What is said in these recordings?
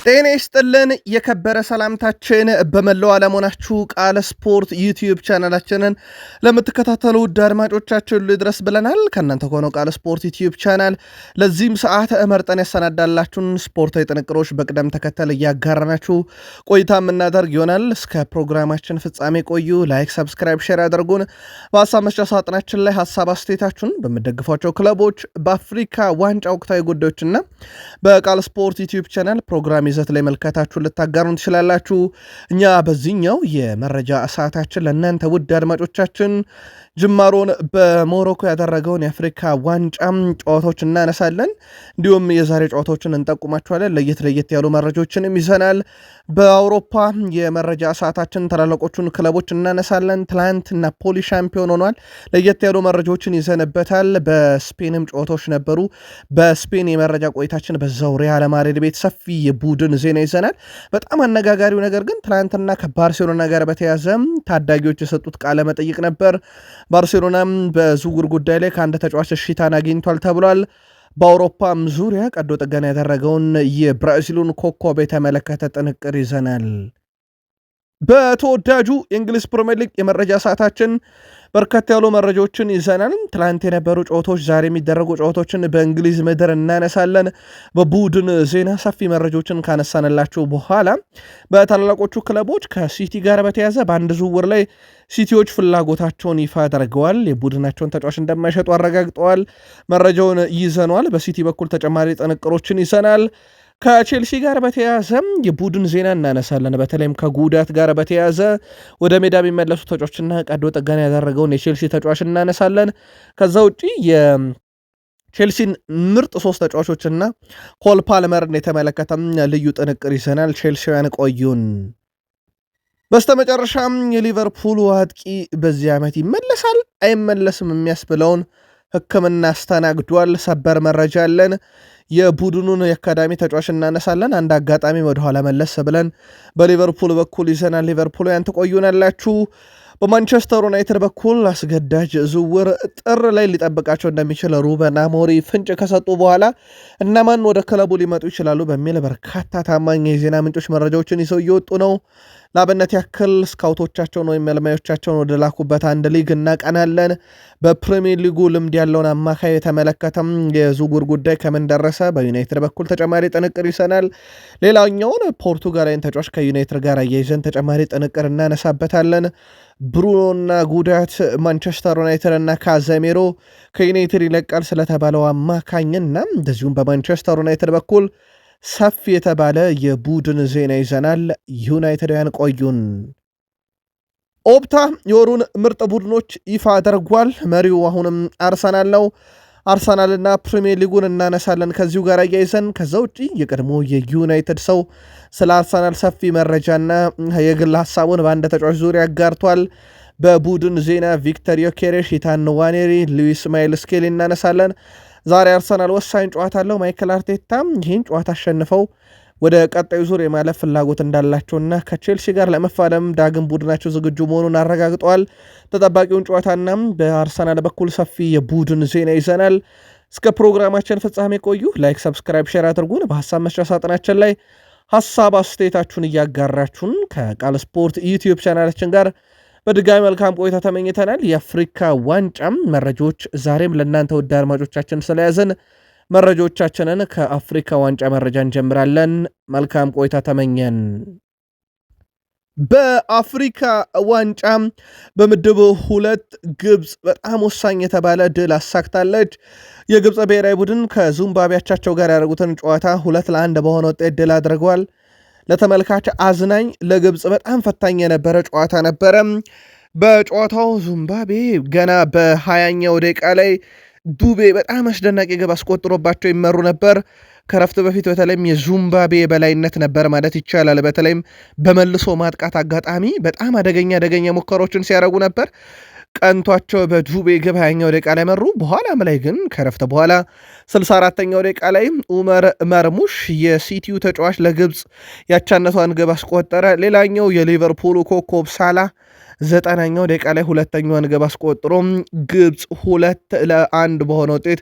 ጤና ይስጥልን የከበረ ሰላምታችን በመላው ዓለም ሆናችሁ ቃል ስፖርት ዩቲዩብ ቻናላችንን ለምትከታተሉ ውድ አድማጮቻችን ልድረስ ብለናል። ከእናንተ ከሆነው ቃል ስፖርት ዩቲዩብ ቻናል ለዚህም ሰዓት መርጠን ያሰናዳላችሁን ስፖርታዊ ጥንቅሮች በቅደም ተከተል እያጋራናችሁ ቆይታ የምናደርግ ይሆናል። እስከ ፕሮግራማችን ፍጻሜ ቆዩ። ላይክ፣ ሰብስክራይብ፣ ሼር ያደርጉን። በሀሳብ መስጫ ሳጥናችን ላይ ሀሳብ አስተያየታችሁን በምደግፏቸው ክለቦች በአፍሪካ ዋንጫ ወቅታዊ ጉዳዮችና በቃል ስፖርት ዩቲዩብ ቻናል ፕሮግራም ይዘት ላይ መልከታችሁን ልታጋሩን ትችላላችሁ። እኛ በዚህኛው የመረጃ ሰዓታችን ለእናንተ ውድ አድማጮቻችን ጅማሮን በሞሮኮ ያደረገውን የአፍሪካ ዋንጫ ጨዋታዎች እናነሳለን። እንዲሁም የዛሬ ጨዋታዎችን እንጠቁማችኋለን። ለየት ያሉ መረጃዎችንም ይዘናል። በአውሮፓ የመረጃ ሰዓታችን ታላላቆቹን ክለቦች እናነሳለን። ትላንት ናፖሊ ሻምፒዮን ሆኗል። ለየት ያሉ መረጃዎችን ይዘንበታል። በስፔንም ጨዋታዎች ነበሩ። በስፔን የመረጃ ቆይታችን በዛው ሪያል ማድሪድ ቤት ሰፊ የቡድን ዜና ይዘናል። በጣም አነጋጋሪው ነገር ግን ትላንትና ከባርሴሎና ጋር በተያዘ ታዳጊዎች የሰጡት ቃለ መጠይቅ ነበር። ባርሴሎናም በዝውውር ጉዳይ ላይ ከአንድ ተጫዋች እሽታን አግኝቷል ተብሏል። በአውሮፓም ዙሪያ ቀዶ ጥገና ያደረገውን የብራዚሉን ኮከብ የተመለከተ ጥንቅር ይዘናል። በተወዳጁ የእንግሊዝ ፕሪሚየር ሊግ የመረጃ ሰዓታችን በርከት ያሉ መረጃዎችን ይዘናል። ትላንት የነበሩ ጨዋታዎች፣ ዛሬ የሚደረጉ ጨዋታዎችን በእንግሊዝ ምድር እናነሳለን። በቡድን ዜና ሰፊ መረጃዎችን ካነሳንላችሁ በኋላ በታላላቆቹ ክለቦች ከሲቲ ጋር በተያዘ በአንድ ዝውውር ላይ ሲቲዎች ፍላጎታቸውን ይፋ አድርገዋል። የቡድናቸውን ተጫዋች እንደማይሸጡ አረጋግጠዋል። መረጃውን ይዘኗል። በሲቲ በኩል ተጨማሪ ጥንቅሮችን ይዘናል። ከቼልሲ ጋር በተያያዘ የቡድን ዜና እናነሳለን። በተለይም ከጉዳት ጋር በተያያዘ ወደ ሜዳ የሚመለሱ ተጫዋችና ቀዶ ጥገና ያደረገውን የቼልሲ ተጫዋች እናነሳለን። ከዛ ውጪ የቼልሲን ምርጥ 3 ተጫዋቾችና ኮል ፓልመርን የተመለከተም ልዩ ጥንቅር ይዘናል። ቼልሲውያን ቆዩን። በስተመጨረሻም የሊቨርፑል አጥቂ በዚህ ዓመት ይመለሳል አይመለስም የሚያስብለውን ሕክምና አስተናግዷል። ሰበር መረጃ አለን። የቡድኑን የአካዳሚ ተጫዋች እናነሳለን። አንድ አጋጣሚ ወደኋላ መለስ ብለን በሊቨርፑል በኩል ይዘናል። ሊቨርፑል ያን ትቆዩናላችሁ። በማንቸስተር ዩናይትድ በኩል አስገዳጅ ዝውውር ጥር ላይ ሊጠብቃቸው እንደሚችል ሩበን አሞሪም ፍንጭ ከሰጡ በኋላ እነማን ወደ ክለቡ ሊመጡ ይችላሉ በሚል በርካታ ታማኝ የዜና ምንጮች መረጃዎችን ይዘው እየወጡ ነው። ለአብነት ያክል ስካውቶቻቸውን ወይም መልማዮቻቸውን ወደ ላኩበት አንድ ሊግ እናቀናለን። በፕሪሚየር ሊጉ ልምድ ያለውን አማካይ የተመለከተም የዝውውር ጉዳይ ከምን ደረሰ፣ በዩናይትድ በኩል ተጨማሪ ጥንቅር ይሰናል። ሌላኛውን ፖርቱጋላዊን ተጫዋች ከዩናይትድ ጋር አያይዘን ተጨማሪ ጥንቅር እናነሳበታለን። ብሩኖና ጉዳት፣ ማንቸስተር ዩናይትድ እና ካዘሜሮ ከዩናይትድ ይለቃል ስለተባለው አማካኝና እንደዚሁም በማንቸስተር ዩናይትድ በኩል ሰፊ የተባለ የቡድን ዜና ይዘናል። ዩናይትድያን ቆዩን። ኦፕታ የወሩን ምርጥ ቡድኖች ይፋ አድርጓል። መሪው አሁንም አርሰናል ነው። አርሰናልና ፕሪሚየር ሊጉን እናነሳለን ከዚሁ ጋር አያይዘን። ከዛ ውጪ የቀድሞ የዩናይትድ ሰው ስለ አርሰናል ሰፊ መረጃና የግል ሀሳቡን በአንድ ተጫዋች ዙሪያ አጋርቷል። በቡድን ዜና ቪክተር ዮኬሬሽ፣ ኢታን ንዋኔሪ፣ ሉዊስ ማይል ስኬሊ እናነሳለን። ዛሬ አርሰናል ወሳኝ ጨዋታ አለው። ማይክል አርቴታም ይህን ጨዋታ አሸንፈው ወደ ቀጣዩ ዙር የማለፍ ፍላጎት እንዳላቸውና ከቼልሲ ጋር ለመፋለም ዳግም ቡድናቸው ዝግጁ መሆኑን አረጋግጠዋል። ተጠባቂውን ጨዋታና በአርሰናል በኩል ሰፊ የቡድን ዜና ይዘናል። እስከ ፕሮግራማችን ፍጻሜ ቆዩ። ላይክ፣ ሰብስክራይብ፣ ሼር አድርጉን። በሀሳብ መስጫ ሳጥናችን ላይ ሀሳብ አስተያየታችሁን እያጋራችሁን ከቃል ስፖርት ዩቲዩብ ቻናላችን ጋር በድጋሚ መልካም ቆይታ ተመኝተናል። የአፍሪካ ዋንጫም መረጃዎች ዛሬም ለእናንተ ውድ አድማጮቻችን ስለያዘን መረጃዎቻችንን ከአፍሪካ ዋንጫ መረጃ እንጀምራለን። መልካም ቆይታ ተመኘን። በአፍሪካ ዋንጫ በምድብ 2 ግብፅ በጣም ወሳኝ የተባለ ድል አሳክታለች። የግብፅ ብሔራዊ ቡድን ከዚምባብዌያቸው ጋር ያደረጉትን ጨዋታ 2-1 በሆነ ውጤት ድል አድርገዋል። ለተመልካች አዝናኝ፣ ለግብፅ በጣም ፈታኝ የነበረ ጨዋታ ነበረ። በጨዋታው ዚምባብዌ ገና በ20ኛው ደቂቃ ላይ ዱቤ በጣም አስደናቂ ግብ አስቆጥሮባቸው ይመሩ ነበር። ከረፍት በፊት በተለይም የዚምባብዌ በላይነት ነበር ማለት ይቻላል። በተለይም በመልሶ ማጥቃት አጋጣሚ በጣም አደገኛ ሙከሮችን ሲያደርጉ ነበር። ቀንቷቸው በዱቤ ግብ 20ኛው ደቂቃ ላይ መሩ። በኋላም ላይ ግን ከረፍት በኋላ 64ኛው ደቂቃ ላይ ኡመር መርሙሽ የሲቲው ተጫዋች ለግብፅ ያቻነቷን ግብ አስቆጠረ። ሌላኛው የሊቨርፑሉ ኮከብ ሳላ 90ኛው ደቂቃ ላይ ሁለተኛውን ግብ አስቆጥሮ ግብፅ 2-1 በሆነ ውጤት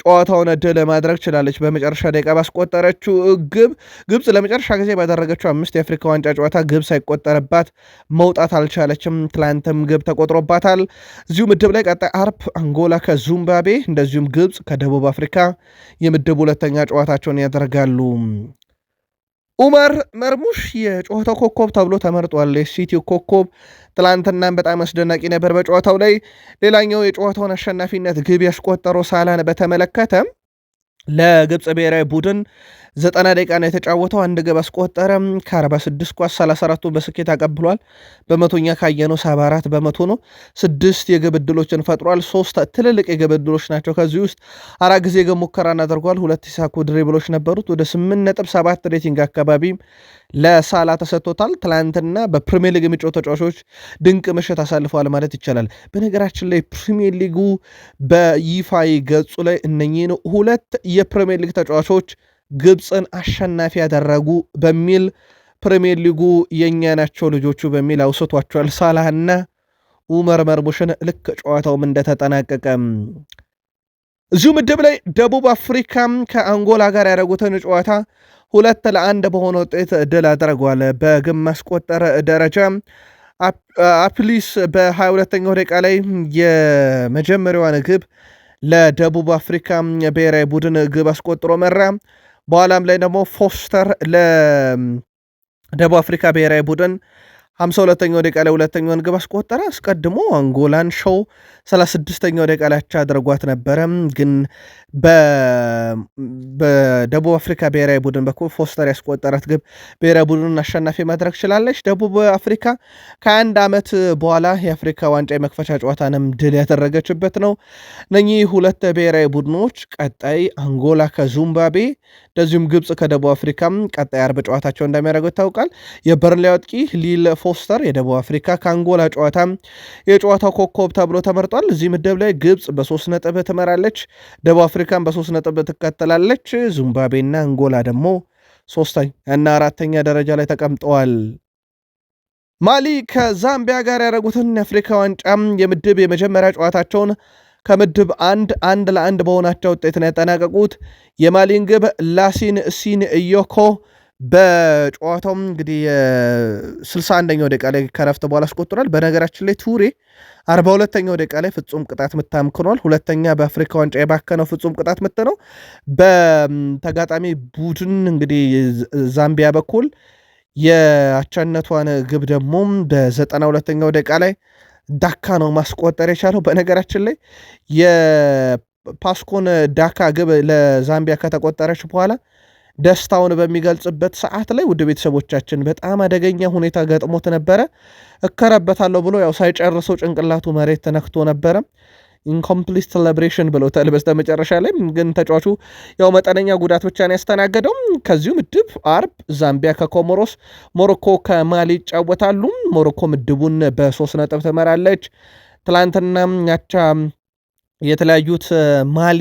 ጨዋታውን ድል ማድረግ ችላለች። በመጨረሻ ደቂቃ ባስቆጠረችው ግብ ግብፅ ለመጨረሻ ጊዜ ባደረገችው 5 የአፍሪካ ዋንጫ ጨዋታ ግብ ሳይቆጠርባት መውጣት አልቻለችም። ትላንትም ግብ ተቆጥሮባታል። እዚሁ ምድብ ላይ ቀጣይ አርብ አንጎላ ከዚምባብዌ እንደዚሁም ግብፅ ከደቡብ አፍሪካ የምድብ ሁለተኛ ጨዋታቸውን ያደርጋሉ። ኡመር መርሙሽ የጨዋታው ኮከብ ተብሎ ተመርጧል። የሲቲው ኮከብ ትላንትናም በጣም አስደናቂ ነበር በጨዋታው ላይ። ሌላኛው የጨዋታውን አሸናፊነት ግብ ያስቆጠረው ሳላን በተመለከተ ለግብፅ ብሔራዊ ቡድን 90 ደቂቃ ነው የተጫወተው። አንድ ግብ አስቆጠረ። ከ46 ኳስ 34ቱን በስኬት አቀብሏል። በመቶኛ ካየነው 74 በመቶ ነው። 6 የግብ ዕድሎችን ፈጥሯል። 3 ትልልቅ የግብ ዕድሎች ናቸው። ከዚህ ውስጥ 4 ጊዜ የግብ ሙከራን አድርጓል። 2 የሳኩ ድሪብሎች ነበሩት። ወደ 8.7 ሬቲንግ አካባቢ ለሳላ ተሰጥቶታል። ትላንትና በፕሪሚየር ሊግ የሚጫወቱ ተጫዋቾች ድንቅ ምሽት አሳልፈዋል ማለት ይቻላል። በነገራችን ላይ ፕሪሚየር ሊጉ በይፋዊ ገጹ ላይ እነኚህን 2 የፕሪሚየር ሊግ ተጫዋቾች ግብፅን አሸናፊ ያደረጉ በሚል ፕሪሚየር ሊጉ የኛ ናቸው ልጆቹ በሚል አውስቷቸዋል። ሳላህና ኡመር መርሙሽን ልክ ጨዋታውም እንደተጠናቀቀ እዚሁ ምድብ ላይ ደቡብ አፍሪካም ከአንጎላ ጋር ያደረጉትን ጨዋታ 2-1 በሆነ ውጤት ድል አድርገዋል። በግብ ማስቆጠር ደረጃ አፕሊስ በ22ኛው ደቂቃ ላይ የመጀመሪያዋን ግብ ለደቡብ አፍሪካ ብሔራዊ ቡድን ግብ አስቆጥሮ መራ። በኋላም ላይ ደግሞ ፎስተር ለደቡብ አፍሪካ ብሔራዊ ቡድን 52ኛው ደቂቃ ላይ ሁለተኛውን ግብ አስቆጠረ። አስቀድሞ አንጎላን ሾው 36ኛው ደቂቃ ላይ አቻ አድርጓት ነበረ። ግን በደቡብ አፍሪካ ብሔራዊ ቡድን በኩል ፎስተር ያስቆጠራት ግብ ብሔራዊ ቡድኑን አሸናፊ ማድረግ ችላለች። ደቡብ አፍሪካ ከ1 ዓመት በኋላ የአፍሪካ ዋንጫ የመክፈቻ ጨዋታንም ድል ያደረገችበት ነው። እነኚህ 2 ብሔራዊ ቡድኖች ቀጣይ አንጎላ ከዚምባብዌ እንደዚሁም ግብፅ ከደቡብ አፍሪካም ቀጣይ አርብ ጨዋታቸው እንደሚያደርጉ ይታወቃል። የበርንሌ አጥቂ ሊል ፎስተር የደቡብ አፍሪካ ከአንጎላ ጨዋታ የጨዋታው ኮከብ ተብሎ ተመርጧል። እዚህ ምድብ ላይ ግብፅ በ3 ነጥብ ትመራለች። ደቡብ አፍሪካን በ3 ነጥብ ትከተላለች። ዚምባብዌና አንጎላ ደግሞ 3ኛ እና 4ኛ ደረጃ ላይ ተቀምጠዋል። ማሊ ከዛምቢያ ጋር ያደረጉትን የአፍሪካ ዋንጫ የምድብ የመጀመሪያ ጨዋታቸውን ከምድብ 1-1 በሆናቸው ውጤት ነው ያጠናቀቁት። የማሊን ግብ ላሲን ሲን ኢዮኮ በጨዋታው እንግዲህ 61ኛው ደቂቃ ላይ ከረፍት በኋላ አስቆጥሯል። በነገራችን ላይ ቱሬ 42ኛው ደቂቃ ላይ ፍጹም ቅጣት ምት አምክኗል። ሁለተኛ በአፍሪካ ዋንጫ የባከነው ፍጹም ቅጣት ምት ነው። በተጋጣሚ ቡድን እንግዲህ ዛምቢያ በኩል የአቻነቷን ግብ ደግሞ በ92ኛው ደቂቃ ላይ ዳካ ነው ማስቆጠር የቻለው። በነገራችን ላይ የፓስኮን ዳካ ግብ ለዛምቢያ ከተቆጠረች በኋላ ደስታውን በሚገልጽበት ሰዓት ላይ ውድ ቤተሰቦቻችን በጣም አደገኛ ሁኔታ ገጥሞት ነበረ። እከረበታለሁ ብሎ ያው ሳይጨርሰው ጭንቅላቱ መሬት ተነክቶ ነበረ። ኢንኮምፕሊት ሴሌብሬሽን ብሎታል በስተመጨረሻ ላይ። ግን ተጫዋቹ ያው መጠነኛ ጉዳት ብቻ ነው ያስተናገደው። ከዚሁ ምድብ አርብ ዛምቢያ ከኮሞሮስ፣ ሞሮኮ ከማሊ ይጫወታሉ። ሞሮኮ ምድቡን በ3 ነጥብ ትመራለች። ትላንትና ያቻ የተለያዩት ማሊ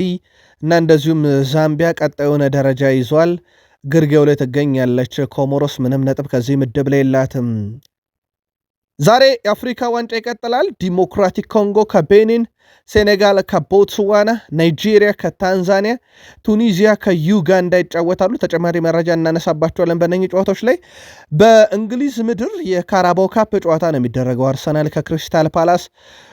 እና እንደዚሁም ዛምቢያ ቀጣዩን ደረጃ ይዟል። ግርጌው ላይ ትገኛለች። ኮሞሮስ ምንም ነጥብ ከዚህ ምድብ ላይ የላትም። ዛሬ የአፍሪካ ዋንጫ ይቀጥላል። ዲሞክራቲክ ኮንጎ ከቤኒን፣ ሴኔጋል ከቦትስዋና፣ ናይጄሪያ ከታንዛኒያ፣ ቱኒዚያ ከዩጋንዳ ይጫወታሉ። ተጨማሪ መረጃ እናነሳባቸዋለን በእነኚህ ጨዋታዎች ላይ። በእንግሊዝ ምድር የካራባው ካፕ ጨዋታ ነው የሚደረገው። አርሰናል ከክሪስታል ፓላስ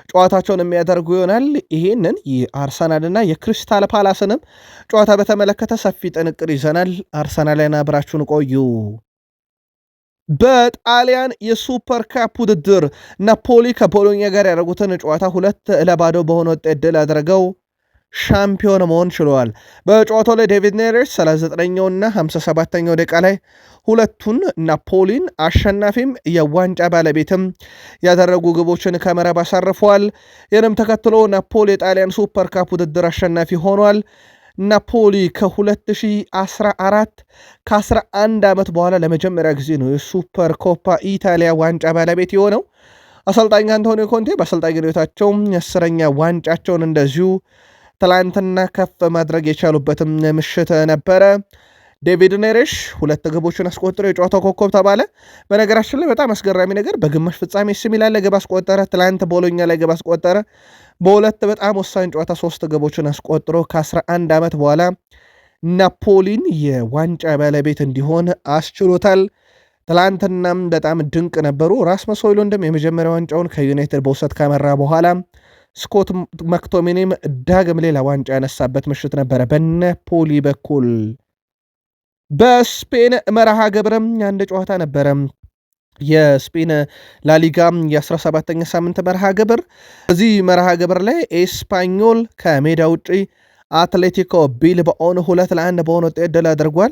ጨዋታቸውን የሚያደርጉ ይሆናል። ይሄንን የአርሰናልና የክሪስታል ፓላስንም ጨዋታ በተመለከተ ሰፊ ጥንቅር ይዘናል። አርሰናልና አብራችሁን ቆዩ። በጣሊያን የሱፐር ካፕ ውድድር ናፖሊ ከቦሎኛ ጋር ያደረጉትን ጨዋታ 2-0 በሆነ ውጤት ድል አድርገው ሻምፒዮን መሆን ችለዋል። በጨዋታው ላይ ዴቪድ ኔሬስ 39ኛውና 57ኛው ደቂቃ ላይ ሁለቱን ናፖሊን አሸናፊም የዋንጫ ባለቤትም ያደረጉ ግቦችን ከመረብ አሳርፈዋል። ይህንም ተከትሎ ናፖሊ የጣሊያን ሱፐር ካፕ ውድድር አሸናፊ ሆኗል። ናፖሊ ከ2014 ከ11 ዓመት በኋላ ለመጀመሪያ ጊዜ ነው የሱፐር ኮፓ ኢታሊያ ዋንጫ ባለቤት የሆነው። አሰልጣኝ አንቶኒዮ ኮንቴ በአሰልጣኝነታቸው 10ኛ ዋንጫቸውን እንደዚሁ ትላንትና ከፍ ማድረግ የቻሉበትም ምሽት ነበረ። ዴቪድ ኔሬሽ 2 ግቦችን አስቆጥሮ የጨዋታው ኮከብ ተባለ። በነገራችን ላይ በጣም አስገራሚ ነገር በግማሽ ፍጻሜ ኤሲ ሚላን ላይ ግብ አስቆጠረ። ትላንት ቦሎኛ ላይ ግብ አስቆጠረ። በሁለት በጣም ወሳኝ ጨዋታ 3 ግቦችን አስቆጥሮ ከ11 ዓመት በኋላ ናፖሊን የዋንጫ ባለቤት እንዲሆን አስችሎታል። ትላንትናም በጣም ድንቅ ነበሩ። ራስመስ ሆይሉንድም የመጀመሪያ ዋንጫውን ከዩናይትድ በውሰት ካመራ በኋላ ስኮት ማክቶሚኒም ዳግም ሌላ ዋንጫ ያነሳበት ምሽት ነበረ በናፖሊ በኩል። በስፔን መርሃ ግብርም አንድ ጨዋታ ነበረ። የስፔን ላሊጋ የ17ኛ ሳምንት መርሃ ግብር። እዚህ መርሃ ግብር ላይ ኤስፓኞል ከሜዳ ውጪ አትሌቲኮ ቢልባኦን 2-1 በሆነ ውጤት ድል አድርጓል።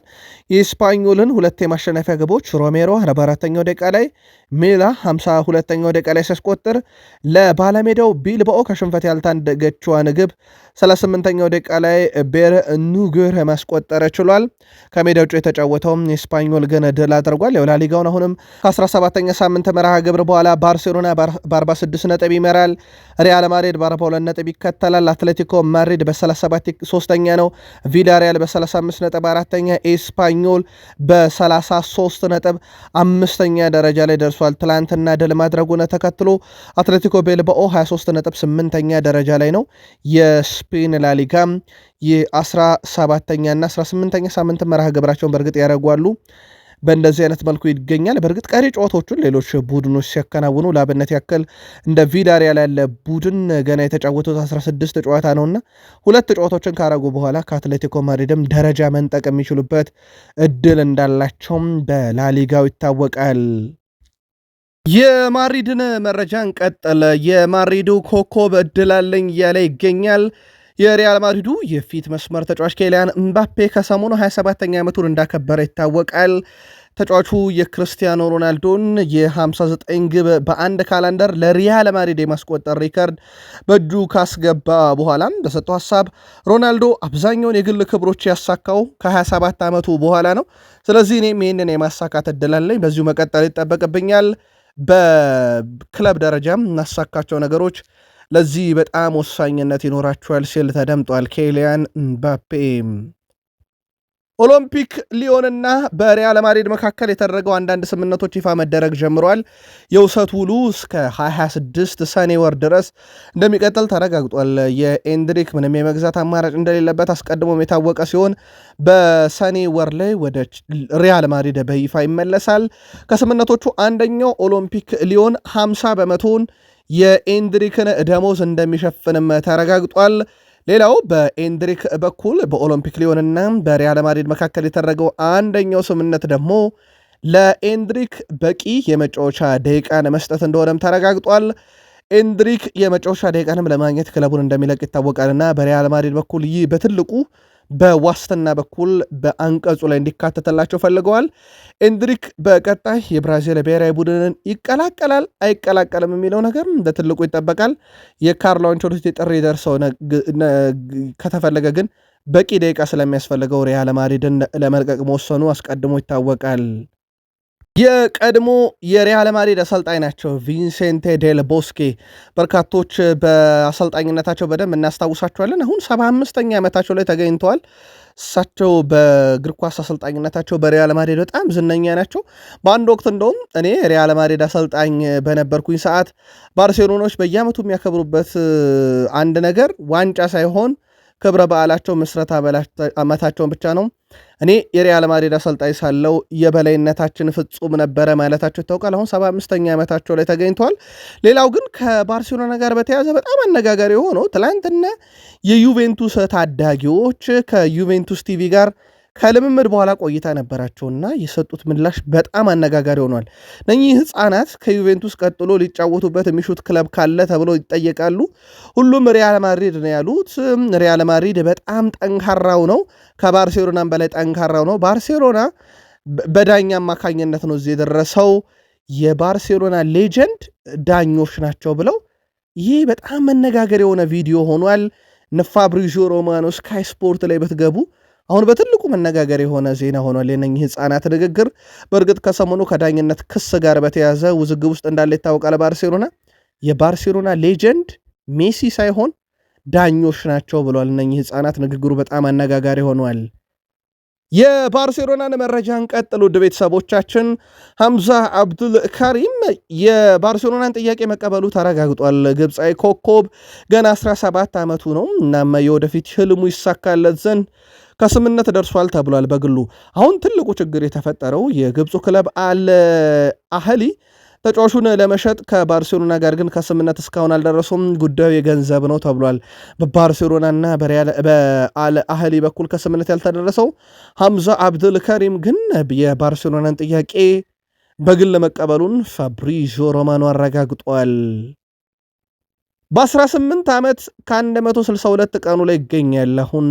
የስፓኞልን 2 የማሸነፊያ ግቦች ሮሜሮ 44ኛው ደቂቃ ላይ፣ ሜላ 52ኛው ደቂቃ ላይ ሲያስቆጥር ለባለሜዳው ቢልባኦ ከሽንፈት ያልታደገችዋን ግብ 38ኛው ደቂቃ ላይ ቤር ኑጉር ማስቆጠር ችሏል። ከሜዳ ውጭ የተጫወተውም የስፓኞል ግን ድል አድርጓል። ላሊጋውን አሁንም ከ17ኛ ሳምንት መርሃ ግብር በኋላ ባርሴሎና በ46 ነጥብ ይመራል። ሪያል ማድሪድ በ42 ነጥብ ይከተላል። አትሌቲኮ ማድሪድ በ37 ሶስተኛ ነው። ቪዳሪያል በ35 ነጥብ አራተኛ፣ ኤስፓኞል በ33 ነጥብ አምስተኛ ደረጃ ላይ ደርሷል። ትላንትና ድል ማድረጉን ተከትሎ አትሌቲኮ ቤልባኦ 23 ነጥብ 8ኛ ደረጃ ላይ ነው። የስፔን ላሊጋ የ17ኛ እና 18ኛ ሳምንት መርሃ ግብራቸውን በእርግጥ ያደርጓሉ። በእንደዚህ አይነት መልኩ ይገኛል። በእርግጥ ቀሪ ጨዋታዎቹን ሌሎች ቡድኖች ሲያከናውኑ ለአብነት ያክል እንደ ቪዳሪያል ያለ ቡድን ገና የተጫወቱት 16 ጨዋታ ነውና 2 ጨዋታዎችን ካረጉ በኋላ ከአትሌቲኮ ማድሪድም ደረጃ መንጠቅ የሚችሉበት እድል እንዳላቸውም በላሊጋው ይታወቃል። የማድሪድን መረጃ እንቀጠለ። የማድሪዱ ኮከብ እድል አለኝ እያለ ይገኛል። የሪያል ማድሪዱ የፊት መስመር ተጫዋች ኬሊያን ምባፔ ከሰሞኑ 27ኛ ዓመቱን እንዳከበረ ይታወቃል። ተጫዋቹ የክርስቲያኖ ሮናልዶን የ59 ግብ በአንድ ካላንደር ለሪያል ማድሪድ የማስቆጠር ሪከርድ በእጁ ካስገባ በኋላም በሰጠው ሀሳብ ሮናልዶ አብዛኛውን የግል ክብሮች ያሳካው ከ27 ዓመቱ በኋላ ነው። ስለዚህ እኔም ይህንን የማሳካት እድል አለኝ፣ በዚሁ መቀጠል ይጠበቅብኛል። በክለብ ደረጃም እናሳካቸው ነገሮች ለዚህ በጣም ወሳኝነት ይኖራቸዋል ሲል ተደምጧል። ኬሊያን ምባፔ ኦሎምፒክ ሊዮንና በሪያል ማድሪድ መካከል የተደረገው አንዳንድ ስምምነቶች ይፋ መደረግ ጀምረዋል። የውሰት ውሉ እስከ 2026 ሰኔ ወር ድረስ እንደሚቀጥል ተረጋግጧል። የኤንድሪክ ምንም የመግዛት አማራጭ እንደሌለበት አስቀድሞም የታወቀ ሲሆን በሰኔ ወር ላይ ወደ ሪያል ማድሪድ በይፋ ይመለሳል። ከስምምነቶቹ አንደኛው ኦሎምፒክ ሊዮን 50 በመቶውን የኤንድሪክን ደሞዝ እንደሚሸፍንም ተረጋግጧል። ሌላው በኤንድሪክ በኩል በኦሎምፒክ ሊዮንና በሪያል ማድሪድ መካከል የተደረገው አንደኛው ስምምነት ደግሞ ለኤንድሪክ በቂ የመጫወቻ ደቂቃን መስጠት እንደሆነም ተረጋግጧል። ኤንድሪክ የመጫወቻ ደቂቃንም ለማግኘት ክለቡን እንደሚለቅ ይታወቃልና በሪያል ማድሪድ በኩል ይህ በትልቁ በዋስትና በኩል በአንቀጹ ላይ እንዲካተተላቸው ፈልገዋል። ኤንድሪክ በቀጣይ የብራዚል ብሔራዊ ቡድንን ይቀላቀላል አይቀላቀልም የሚለው ነገር በትልቁ ይጠበቃል። የካርሎ አንቸሎቲ ጥሪ ደርሰው ከተፈለገ ግን በቂ ደቂቃ ስለሚያስፈልገው ሪያል ማድሪድን ለመልቀቅ መወሰኑ አስቀድሞ ይታወቃል። የቀድሞ የሪያል ማድሪድ አሰልጣኝ ናቸው ቪንሴንቴ ዴል ቦስኬ። በርካቶች በአሰልጣኝነታቸው በደንብ እናስታውሳቸዋለን። አሁን 75ኛ ዓመታቸው ላይ ተገኝተዋል። እሳቸው በእግር ኳስ አሰልጣኝነታቸው በሪያል ማድሪድ በጣም ዝነኛ ናቸው። በአንድ ወቅት እንደውም እኔ ሪያል ማድሪድ አሰልጣኝ በነበርኩኝ ሰዓት ባርሴሎናዎች በየዓመቱ የሚያከብሩበት አንድ ነገር ዋንጫ ሳይሆን ክብረ በዓላቸው ምስረታ ዓመታቸውን ብቻ ነው። እኔ የሪያል ማድሪድ አሰልጣኝ ሳለው የበላይነታችን ፍጹም ነበረ ማለታቸው ይታወቃል። አሁን 75ኛ ዓመታቸው ላይ ተገኝተዋል። ሌላው ግን ከባርሴሎና ጋር በተያያዘ በጣም አነጋጋሪ የሆነው ትላንትና የዩቬንቱስ ታዳጊዎች ከዩቬንቱስ ቲቪ ጋር ከልምምድ በኋላ ቆይታ ነበራቸውና የሰጡት ምላሽ በጣም አነጋጋሪ ሆኗል። እነኚህ ህፃናት ከዩቬንቱስ ቀጥሎ ሊጫወቱበት የሚሹት ክለብ ካለ ተብሎ ይጠየቃሉ። ሁሉም ሪያል ማድሪድ ነው ያሉት። ሪያል ማድሪድ በጣም ጠንካራው ነው፣ ከባርሴሎናም በላይ ጠንካራው ነው። ባርሴሎና በዳኛ አማካኝነት ነው እዚህ የደረሰው። የባርሴሎና ሌጀንድ ዳኞች ናቸው ብለው ይህ በጣም መነጋገር የሆነ ቪዲዮ ሆኗል። ፋብሪዚዮ ሮማኖ ስካይ ስፖርት ላይ በትገቡ አሁን በትልቁ መነጋገር የሆነ ዜና ሆኗል። የነኚህ ህፃናት ንግግር በእርግጥ ከሰሞኑ ከዳኝነት ክስ ጋር በተያዘ ውዝግብ ውስጥ እንዳለ ይታወቃል። ባርሴሎና የባርሴሎና ሌጀንድ ሜሲ ሳይሆን ዳኞች ናቸው ብሏል። እነኚህ ህፃናት ንግግሩ በጣም አነጋጋሪ ሆኗል። የባርሴሎናን መረጃን ቀጥሉ ውድ ቤተሰቦቻችን። ሐምዛ አብዱል ካሪም የባርሴሎናን ጥያቄ መቀበሉ ተረጋግጧል። ግብፃዊ ኮከብ ገና 17 ዓመቱ ነው። እናም የወደፊት ህልሙ ይሳካለት ዘንድ ከስምነት ደርሷል ተብሏል። በግሉ አሁን ትልቁ ችግር የተፈጠረው የግብፁ ክለብ አል አህሊ ተጫዋቹን ለመሸጥ ከባርሴሎና ጋር ግን ከስምነት እስካሁን አልደረሱም። ጉዳዩ የገንዘብ ነው ተብሏል። በባርሴሎናና በአል አህሊ በኩል ከስምነት ያልተደረሰው ሐምዛ አብዱል ከሪም ግን የባርሴሎናን ጥያቄ በግል መቀበሉን ፋብሪዚዮ ሮማኖ አረጋግጧል። በ18 ዓመት ከ162 ቀኑ ላይ ይገኛል። አሁን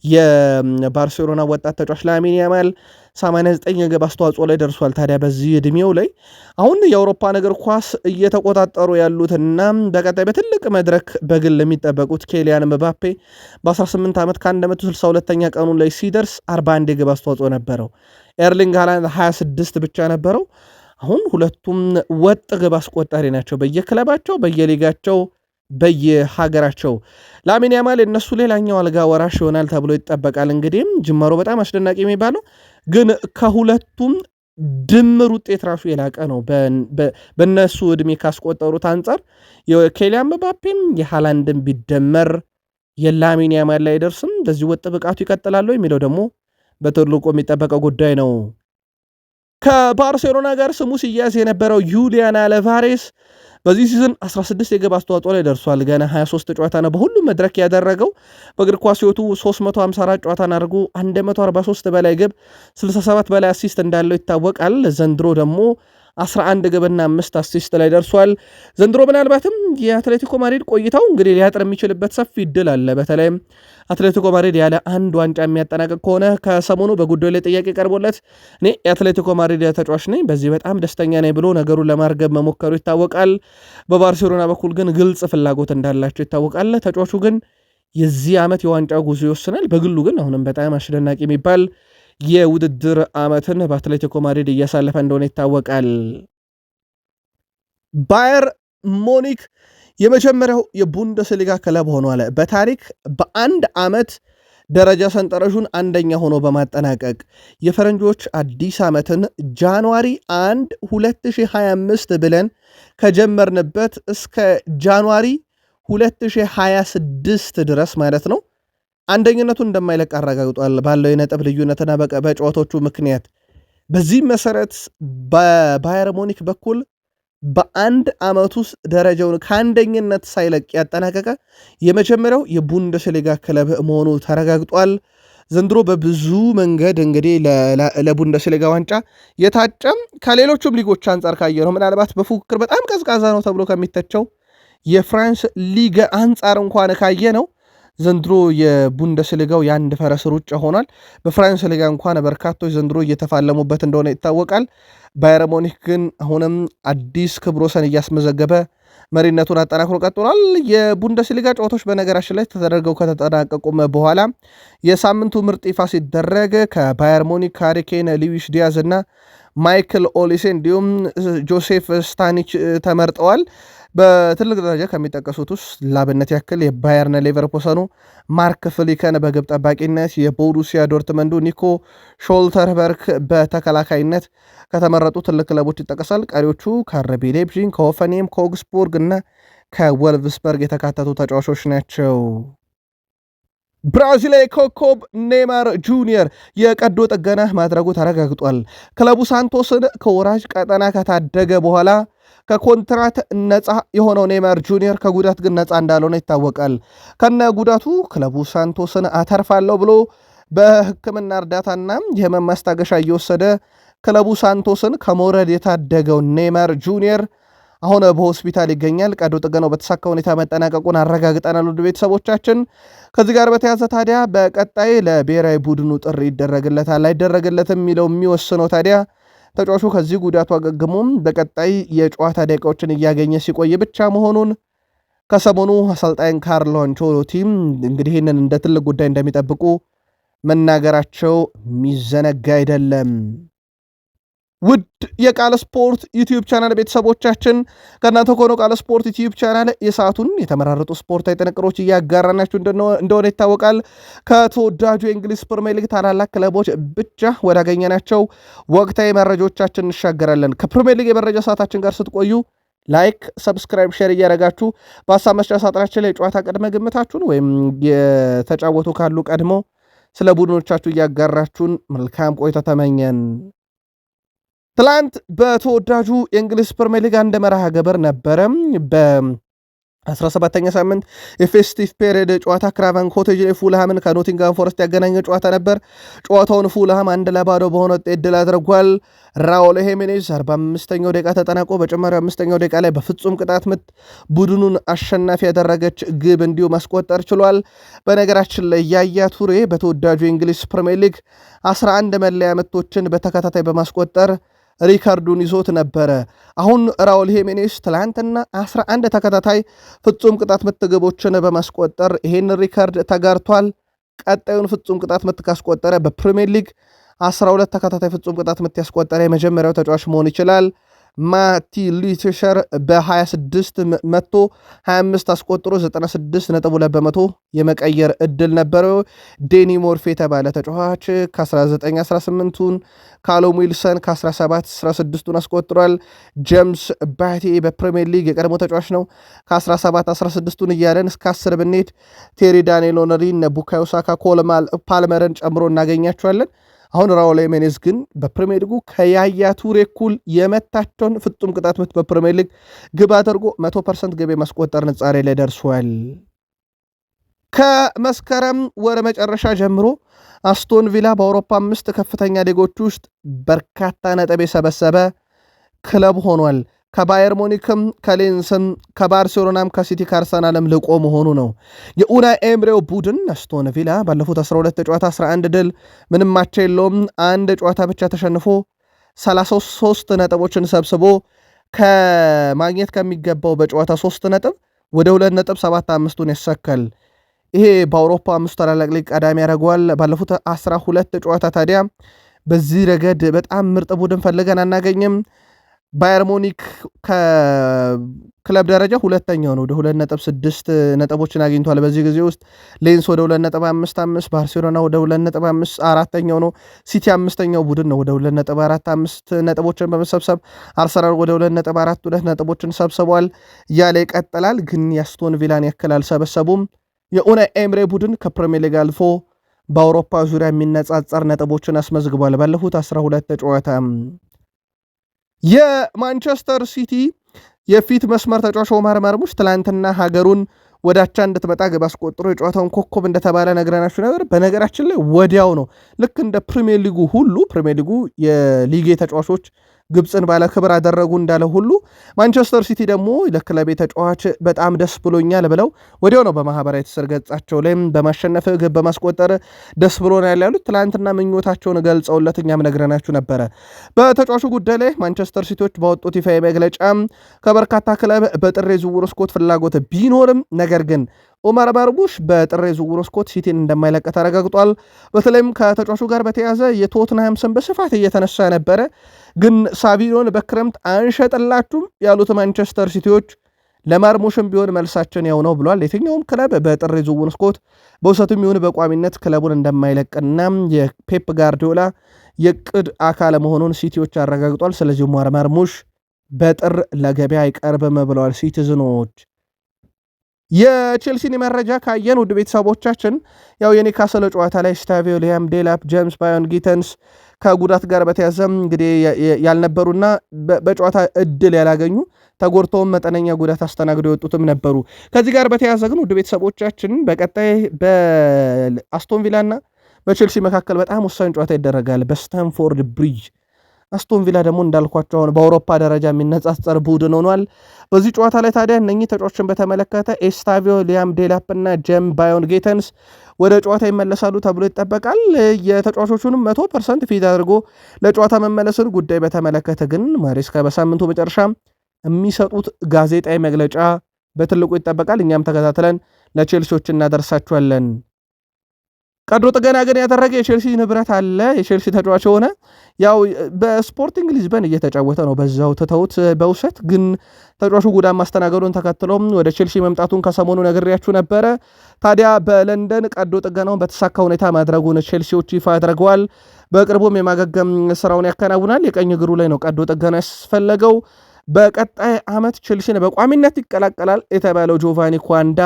የባርሴሎና ወጣት ተጫዋች ላሚን ያማል 89 የግብ አስተዋጽኦ ላይ ደርሷል። ታዲያ በዚህ ዕድሜው ላይ አሁን የአውሮፓ እግር ኳስ እየተቆጣጠሩ ያሉትና በቀጣይ በትልቅ መድረክ በግል የሚጠበቁት ኬሊያን ምባፔ በ18 ዓመት ከ162ኛ ቀኑ ላይ ሲደርስ 41 የግብ አስተዋጽኦ ነበረው። ኤርሊንግ ሃላንድ 26 ብቻ ነበረው። አሁን ሁለቱም ወጥ ግብ አስቆጣሪ ናቸው፣ በየክለባቸው በየሊጋቸው በየሀገራቸው። ላሚን ያማል የነሱ ሌላኛው አልጋ ወራሽ ይሆናል ተብሎ ይጠበቃል። እንግዲህ ጅማሮ በጣም አስደናቂ የሚባለው ግን ከሁለቱም ድምር ውጤት ራሱ የላቀ ነው። በነሱ ዕድሜ ካስቆጠሩት አንጻር የኬሊያን ምባፔም የሃላንድን ቢደመር የላሚን ያማል ላይ አይደርስም። በዚህ ወጥ ብቃቱ ይቀጥላሉ የሚለው ደግሞ በትልቁ የሚጠበቀው ጉዳይ ነው። ከባርሴሎና ጋር ስሙ ሲያዝ የነበረው ዩሊያን አልቫሬስ በዚህ ሲዝን 16 የግብ አስተዋጽኦ ላይ ደርሷል። ገና 23 ጨዋታ ነው በሁሉም መድረክ ያደረገው። በእግር ኳስ ሕይወቱ 354 ጨዋታን አድርጎ 143 በላይ ግብ 67 በላይ አሲስት እንዳለው ይታወቃል። ዘንድሮ ደግሞ 11 ግብና 5 አሲስት ላይ ደርሷል። ዘንድሮ ምናልባትም የአትሌቲኮ ማድሪድ ቆይታው እንግዲህ ሊያጥር የሚችልበት ሰፊ እድል አለ። በተለይም አትሌቲኮ ማድሪድ ያለ አንድ ዋንጫ የሚያጠናቅቅ ከሆነ ከሰሞኑ በጉዳዩ ላይ ጥያቄ ቀርቦለት እኔ የአትሌቲኮ ማድሪድ ተጫዋች ነኝ፣ በዚህ በጣም ደስተኛ ነኝ ብሎ ነገሩን ለማርገብ መሞከሩ ይታወቃል። በባርሴሎና በኩል ግን ግልጽ ፍላጎት እንዳላቸው ይታወቃል። ተጫዋቹ ግን የዚህ ዓመት የዋንጫ ጉዞ ይወስናል። በግሉ ግን አሁንም በጣም አስደናቂ የሚባል የውድድር ዓመትን በአትሌቲኮ ማድሪድ እያሳለፈ እንደሆነ ይታወቃል። ባየር ሞኒክ የመጀመሪያው የቡንደስሊጋ ክለብ ሆኗል። በታሪክ በአንድ ዓመት ደረጃ ሰንጠረዡን አንደኛ ሆኖ በማጠናቀቅ የፈረንጆች አዲስ ዓመትን ጃንዋሪ 1 2025 ብለን ከጀመርንበት እስከ ጃንዋሪ 2026 ድረስ ማለት ነው አንደኝነቱን እንደማይለቅ አረጋግጧል። ባለው የነጥብ ልዩነትና በጨዋታዎቹ ምክንያት በዚህ መሰረት በባየር ሙኒክ በኩል በአንድ ዓመት ውስጥ ደረጃውን ከአንደኝነት ሳይለቅ ያጠናቀቀ የመጀመሪያው የቡንደስሊጋ ክለብ መሆኑ ተረጋግጧል። ዘንድሮ በብዙ መንገድ እንግዲህ ለቡንደስሊጋ ዋንጫ የታጨም ከሌሎቹም ሊጎች አንጻር ካየ ነው ምናልባት በፉክክር በጣም ቀዝቃዛ ነው ተብሎ ከሚተቸው የፍራንስ ሊግ አንጻር እንኳን ካየ ነው ዘንድሮ የቡንደስሊጋው የአንድ ፈረስ ሩጫ ሆኗል። በፍራንስ ሊጋ እንኳን በርካቶች ዘንድሮ እየተፋለሙበት እንደሆነ ይታወቃል። ባየር ሙኒክ ግን አሁንም አዲስ ክብረ ወሰን እያስመዘገበ መሪነቱን አጠናክሮ ቀጥሏል። የቡንደስሊጋ ጨዋታዎች በነገራችን ላይ ተደርገው ከተጠናቀቁም በኋላ የሳምንቱ ምርጥ ይፋ ሲደረግ ከባየር ሙኒክ ሃሪ ኬን፣ ሉዊስ ዲያዝ እና ማይክል ኦሊሴ እንዲሁም ጆሴፍ ስታኒች ተመርጠዋል። በትልቅ ደረጃ ከሚጠቀሱት ውስጥ ላብነት ያክል የባየርን ሌቨርኩሰኑ ማርክ ፍሊከን በግብ ጠባቂነት፣ የቦሩሲያ ዶርትመንዱ ኒኮ ሾልተርበርክ በተከላካይነት ከተመረጡ ትልቅ ክለቦች ይጠቀሳል። ቀሪዎቹ ከአርቢ ሌይፕዚግ፣ ከሆፈንሄም፣ ከኦግስቡርግ እና ከወልቭስበርግ የተካተቱ ተጫዋቾች ናቸው። ብራዚላዊ ኮከብ ኔይማር ጁኒየር የቀዶ ጥገና ማድረጉ ተረጋግጧል። ክለቡ ሳንቶስን ከወራጅ ቀጠና ከታደገ በኋላ ከኮንትራት ነፃ የሆነው ኔይማር ጁኒየር ከጉዳት ግን ነፃ እንዳልሆነ ይታወቃል። ከነ ጉዳቱ ክለቡ ሳንቶስን አተርፋለሁ ብሎ በሕክምና እርዳታና የህመም ማስታገሻ እየወሰደ ክለቡ ሳንቶስን ከመውረድ የታደገው ኔይማር ጁኒየር አሁን በሆስፒታል ይገኛል። ቀዶ ጥገናው በተሳካ ሁኔታ መጠናቀቁን አረጋግጠናል። ውድ ቤተሰቦቻችን ከዚህ ጋር በተያዘ ታዲያ በቀጣይ ለብሔራዊ ቡድኑ ጥሪ ይደረግለታል አይደረግለትም የሚለው የሚወስነው ታዲያ ተጫዋቹ ከዚህ ጉዳቱ አገግሞም በቀጣይ የጨዋታ ደቂቃዎችን እያገኘ ሲቆይ ብቻ መሆኑን ከሰሞኑ አሰልጣኝ ካርሎ አንቸሎቲ እንግዲህ ይህንን እንደ ትልቅ ጉዳይ እንደሚጠብቁ መናገራቸው የሚዘነጋ አይደለም። ውድ የቃል ስፖርት ዩቲዩብ ቻናል ቤተሰቦቻችን ከእናንተ ከሆነው ቃል ስፖርት ዩቲዩብ ቻናል የሰዓቱን የተመራረጡ ስፖርታዊ ጥንቅሮች እያጋራናችሁ እንደሆነ ይታወቃል። ከተወዳጁ የእንግሊዝ ፕሪሚየር ሊግ ታላላቅ ክለቦች ብቻ ወዳገኘናቸው ወቅታዊ መረጃዎቻችን እንሻገራለን። ከፕሪሚየር ሊግ የመረጃ ሰዓታችን ጋር ስትቆዩ ላይክ፣ ሰብስክራይብ፣ ሼር እያደረጋችሁ በሀሳብ መስጫ ሳጥናችን ላይ የጨዋታ ቅድመ ግምታችሁን ወይም የተጫወቱ ካሉ ቀድሞ ስለ ቡድኖቻችሁ እያጋራችሁን መልካም ቆይታ ተመኘን። ትላንት በተወዳጁ የእንግሊዝ ፕሪሚየር ሊግ አንድ መርሃ ግብር ነበረ። በ17ኛ ሳምንት የፌስቲቭ ፔሪየድ ጨዋታ ክራቨን ኮቴጅ ላይ ፉልሃምን ከኖቲንጋም ፎረስት ያገናኘ ጨዋታ ነበር። ጨዋታውን ፉልሃም 1-0 በሆነ ውጤት ድል አድርጓል። ራውል ሄሜኔዝ 45ኛው ደቂቃ ተጠናቆ በጭማሪው 5ኛው ደቂቃ ላይ በፍጹም ቅጣት ምት ቡድኑን አሸናፊ ያደረገች ግብ እንዲሁ ማስቆጠር ችሏል። በነገራችን ላይ ያያ ቱሬ በተወዳጁ የእንግሊዝ ፕሪሚየር ሊግ 11 መለያ ምቶችን በተከታታይ በማስቆጠር ሪካርዱን ይዞት ነበረ። አሁን ራውል ሄሜኔስ ትላንትና 11 ተከታታይ ፍጹም ቅጣት ምት ግቦችን በማስቆጠር ይሄን ሪካርድ ተጋርቷል። ቀጣዩን ፍጹም ቅጣት ምት ካስቆጠረ በፕሪሚየር ሊግ 12 ተከታታይ ፍጹም ቅጣት ምት ያስቆጠረ የመጀመሪያው ተጫዋች መሆን ይችላል። ማቲ ሊትሸር በ26 መቶ 25 አስቆጥሮ 96.2 በመቶ የመቀየር እድል ነበረው። ዴኒ ሞርፌ የተባለ ተጫዋች ከ1918ቱን ካሎም ዊልሰን ከ1716ቱን አስቆጥሯል። ጄምስ ባቴ በፕሪሚየር ሊግ የቀድሞ ተጫዋች ነው። ከ1716ቱን እያለን እስከ 10 ብንሄድ ቴሪ ዳንኤል ኦነሪን፣ ቡካዮ ሳካ፣ ኮል ፓልመርን ጨምሮ እናገኛቸዋለን። አሁን ራውል ሄሜኔዝ ግን በፕሪሚየር ሊጉ ከያያ ቱሬ እኩል የመታቸውን ፍጹም ቅጣት ምት በፕሪሚየር ሊግ ግብ አድርጎ 100% ግብ የማስቆጠር ንጻሬ ላይ ደርሷል። ከመስከረም ወር መጨረሻ ጀምሮ አስቶን ቪላ በአውሮፓ 5 ከፍተኛ ሊጎች ውስጥ በርካታ ነጥብ የሰበሰበ ክለብ ሆኗል። ከባየር ሙኒክም ከሌንስም ከባርሴሎናም ከሲቲ ከአርሰናልም ልቆ መሆኑ ነው። የኡናይ ኤምሬው ቡድን አስቶን ቪላ ባለፉት 12 ጨዋታ 11 ድል ምንም አቻ የለውም። አንድ ጨዋታ ብቻ ተሸንፎ 33 ነጥቦችን ሰብስቦ ከማግኘት ከሚገባው በጨዋታ 3 ነጥብ ወደ 2.75ቱን ያሳካል። ይሄ በአውሮፓ 5 ታላላቅ ሊግ ቀዳሚ ያደርገዋል። ባለፉት 12 ጨዋታ ታዲያ በዚህ ረገድ በጣም ምርጥ ቡድን ፈልገን አናገኝም። ባየር ሙኒክ ከክለብ ደረጃ ሁለተኛው ነው፣ ወደ 2.6 ነጥቦችን አግኝቷል በዚህ ጊዜ ውስጥ። ሌንስ ወደ 2.55፣ ባርሴሎና ወደ 2.5 አራተኛው ነው። ሲቲ አምስተኛው ቡድን ነው ወደ 2.45 ነጥቦችን በመሰብሰብ አርሰናል ወደ 2.42 ነጥቦችን ሰብስቧል እያለ ይቀጥላል። ግን የአስቶን ቪላን ያክል አልሰበሰቡም። የኡናይ ኤምሬ ቡድን ከፕሪሚየር ሊግ አልፎ በአውሮፓ ዙሪያ የሚነጻጸር ነጥቦችን አስመዝግቧል ባለፉት 12 ጨዋታ። የማንቸስተር ሲቲ የፊት መስመር ተጫዋች ኦማር ማርሙሽ ትላንትና ሀገሩን ወደ አቻ እንድትመጣ ግብ አስቆጥሮ የጨዋታውን ኮከብ እንደተባለ ነግረናችሁ ነበር። በነገራችን ላይ ወዲያው ነው፣ ልክ እንደ ፕሪሚየር ሊጉ ሁሉ ፕሪሚየር ሊጉ የሊጌ ተጫዋቾች ግብፅን ባለ ክብር አደረጉ እንዳለ ሁሉ ማንቸስተር ሲቲ ደግሞ ለክለቤ ተጫዋች በጣም ደስ ብሎኛል ብለው ወዲያው ነው በማህበራዊ ትስስር ገጻቸው ላይም በማሸነፍ ግብ በማስቆጠር ደስ ብሎናል ያሉት። ትላንትና ምኞታቸውን ገልጸውለት እኛም ነግረናችሁ ነበረ። በተጫዋቹ ጉዳይ ላይ ማንቸስተር ሲቲዎች ባወጡት ይፋ መግለጫ ከበርካታ ክለብ በጥር የዝውውር መስኮት ፍላጎት ቢኖርም ነገር ግን ኦማር ማርሙሽ በጥር የዝውውር መስኮት ሲቲን እንደማይለቅ ተረጋግጧል። በተለይም ከተጫዋቹ ጋር በተያያዘ የቶትንሃም ስም በስፋት እየተነሳ ነበረ። ግን ሳቪዮን በክረምት አንሸጥላችሁም ያሉት ማንቸስተር ሲቲዎች ለማርሙሽም ቢሆን መልሳችን ያው ነው ብሏል። የትኛውም ክለብ በጥር የዝውውር መስኮት በውሰቱም ይሁን በቋሚነት ክለቡን እንደማይለቅና የፔፕ ጋርዲዮላ የቅድ አካል መሆኑን ሲቲዎች አረጋግጧል። ስለዚህ ኦማር ማርሙሽ በጥር ለገበያ አይቀርብም ብለዋል ሲቲዝኖች። የቼልሲን መረጃ ካየን ውድ ቤተሰቦቻችን ያው የኒውካስል ጨዋታ ላይ ስታቪዮ፣ ሊያም ዴላፕ፣ ጄምስ ባዮን ጊተንስ ከጉዳት ጋር በተያዘ እንግዲህ ያልነበሩና በጨዋታ እድል ያላገኙ ተጎድተውም መጠነኛ ጉዳት አስተናግደው የወጡትም ነበሩ። ከዚህ ጋር በተያዘ ግን ውድ ቤተሰቦቻችን በቀጣይ በአስቶን ቪላና በቼልሲ መካከል በጣም ወሳኝ ጨዋታ ይደረጋል በስታንፎርድ ብሪጅ። አስቶን ቪላ ደግሞ እንዳልኳቸው አሁን በአውሮፓ ደረጃ የሚነጻጸር ቡድን ሆኗል። በዚህ ጨዋታ ላይ ታዲያ እነኚህ ተጫዋቾችን በተመለከተ ኤስታቪዮ፣ ሊያም ዴላፕ እና ጄም ባዮን ጌተንስ ወደ ጨዋታ ይመለሳሉ ተብሎ ይጠበቃል። የተጫዋቾቹንም 100% ፊት አድርጎ ለጨዋታ መመለስን ጉዳይ በተመለከተ ግን ማሬስካ በሳምንቱ መጨረሻ የሚሰጡት ጋዜጣዊ መግለጫ በትልቁ ይጠበቃል። እኛም ተከታትለን ለቼልሲዎች እናደርሳቸዋለን። ቀዶ ጥገና ግን ያደረገ የቼልሲ ንብረት አለ። የቼልሲ ተጫዋች ሆነ ያው በስፖርቲንግ ሊዝበን እየተጫወተ ነው። በዛው ትተውት በውሰት ግን ተጫዋቹ ጉዳት ማስተናገዱን ተከትሎም ወደ ቼልሲ መምጣቱን ከሰሞኑ ነግሬያችሁ ነበረ። ታዲያ በለንደን ቀዶ ጥገናውን በተሳካ ሁኔታ ማድረጉን ቼልሲዎች ይፋ አድርገዋል። በቅርቡም የማገገም ስራውን ያከናውናል። የቀኝ እግሩ ላይ ነው ቀዶ ጥገና ያስፈለገው። በቀጣይ ዓመት ቼልሲን በቋሚነት ይቀላቀላል የተባለው ጆቫኒ ኳንዳ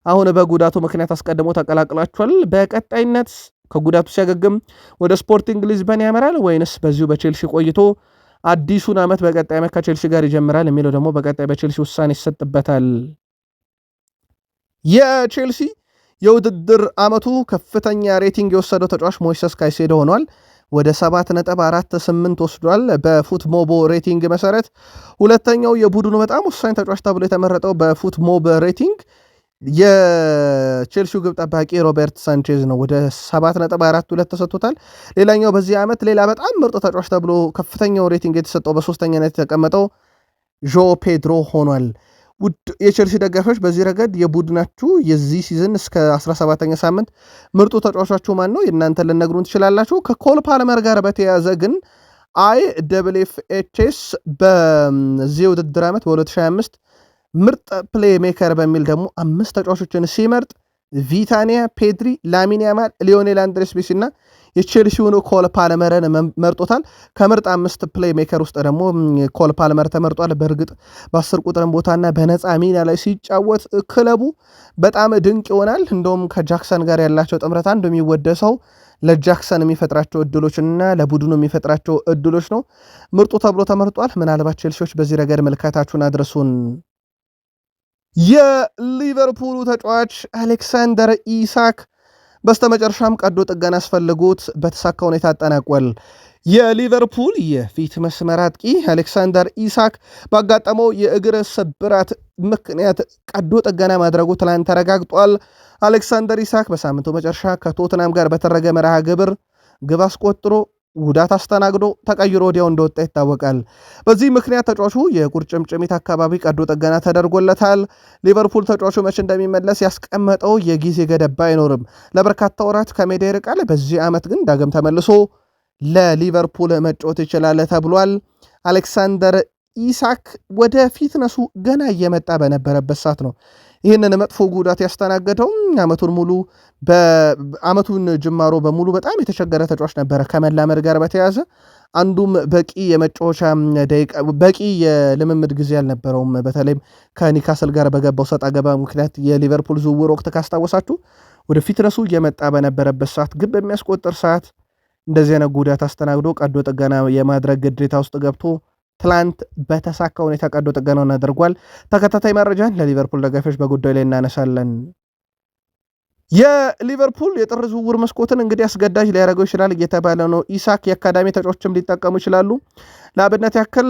አሁን በጉዳቱ ምክንያት አስቀድሞ ተቀላቅላቸዋል። በቀጣይነት ከጉዳቱ ሲያገግም ወደ ስፖርቲንግ ሊዝበን ያመራል ወይንስ በዚሁ በቼልሲ ቆይቶ አዲሱን ዓመት በቀጣይ ዓመት ከቼልሲ ጋር ይጀምራል የሚለው ደግሞ በቀጣይ በቼልሲ ውሳኔ ይሰጥበታል። የቼልሲ የውድድር ዓመቱ ከፍተኛ ሬቲንግ የወሰደው ተጫዋች ሞይሰስ ካይሴዶ ሆኗል። ወደ 7.48 ወስዷል። በፉትሞብ ሬቲንግ መሰረት ሁለተኛው የቡድኑ በጣም ወሳኝ ተጫዋች ተብሎ የተመረጠው በፉትሞብ ሬቲንግ የቼልሲው ግብ ጠባቂ ሮበርት ሳንቼዝ ነው። ወደ 7.42 ተሰጥቶታል። ሌላኛው በዚህ ዓመት ሌላ በጣም ምርጥ ተጫዋች ተብሎ ከፍተኛው ሬቲንግ የተሰጠው በሶስተኛነት የተቀመጠው ዦ ፔድሮ ሆኗል። ውድ የቼልሲ ደጋፊዎች በዚህ ረገድ የቡድናችሁ የዚህ ሲዝን እስከ 17ኛ ሳምንት ምርጡ ተጫዋቻችሁ ማን ነው? የእናንተ ልነግሩን ትችላላችሁ። ከኮል ፓልመር ጋር በተያያዘ ግን IFFHS በዚህ ውድድር ዓመት በ2025 ምርጥ ፕሌይ ሜከር በሚል ደግሞ 5 ተጫዋቾችን ሲመርጥ ቪታኒያ፣ ፔድሪ፣ ላሚን ያማል፣ ሊዮኔል አንድሬስ ሜሲ እና የቼልሲውን ኮል ፓልመርን መርጦታል። ከምርጥ 5 ፕሌይ ሜከር ውስጥ ደግሞ ኮል ፓልመር ተመርጧል። በእርግጥ በ10 ቁጥርን ቦታና በነፃ ሚና ላይ ሲጫወት ክለቡ በጣም ድንቅ ይሆናል። እንደውም ከጃክሰን ጋር ያላቸው ጥምረት አንዱ የሚወደሰው ለጃክሰን የሚፈጥራቸው እድሎችና ለቡድኑ የሚፈጥራቸው እድሎች ነው። ምርጡ ተብሎ ተመርጧል። ምናልባት ቼልሲዎች በዚህ ረገድ መልካታችሁን አድርሱን። የሊቨርፑሉ ተጫዋች አሌክሳንደር ኢሳክ በስተመጨረሻም ቀዶ ጥገና አስፈልጎት በተሳካ ሁኔታ አጠናቋል። የሊቨርፑል የፊት መስመር አጥቂ አሌክሳንደር ኢሳክ ባጋጠመው የእግር ስብራት ምክንያት ቀዶ ጥገና ማድረጉ ትላንት ተረጋግጧል። አሌክሳንደር ኢሳክ በሳምንቱ መጨረሻ ከቶትናም ጋር በተደረገ መርሃ ግብር ግብ አስቆጥሮ ጉዳት አስተናግዶ ተቀይሮ ወዲያው እንደወጣ ይታወቃል። በዚህ ምክንያት ተጫዋቹ የቁርጭምጭሚት አካባቢ ቀዶ ጥገና ተደርጎለታል። ሊቨርፑል ተጫዋቹ መቼ እንደሚመለስ ያስቀመጠው የጊዜ ገደብ አይኖርም። ለበርካታ ወራት ከሜዳ ይርቃል። በዚህ ዓመት ግን ዳግም ተመልሶ ለሊቨርፑል መጫወት ይችላል ተብሏል። አሌክሳንደር ኢሳክ ወደ ፊትነሱ ገና እየመጣ በነበረበት ሰዓት ነው ይህንን መጥፎ ጉዳት ያስተናገደው። አመቱን ጅማሮ በሙሉ በጣም የተቸገረ ተጫዋች ነበረ ከመላመድ ጋር በተያያዘ አንዱም በቂ የመጫወቻ ደቂቃ በቂ የልምምድ ጊዜ አልነበረውም። በተለይም ከኒካስል ጋር በገባው ሰጣ ገባ ምክንያት የሊቨርፑል ዝውውር ወቅት ካስታወሳችሁ ወደ ፊትነሱ እየመጣ በነበረበት ሰዓት ግብ በሚያስቆጥር ሰዓት እንደዚህ አይነት ጉዳት አስተናግዶ ቀዶ ጥገና የማድረግ ግዴታ ውስጥ ገብቶ ትላንት በተሳካ ሁኔታ ቀዶ ጥገናውን አድርጓል። ተከታታይ መረጃን ለሊቨርፑል ደጋፊዎች በጉዳዩ ላይ እናነሳለን። የሊቨርፑል የጥር ዝውውር መስኮትን እንግዲህ አስገዳጅ ሊያደርገው ይችላል እየተባለ ነው። ኢሳክ የአካዳሚ ተጫዋቾችም ሊጠቀሙ ይችላሉ። ለአብነት ያክል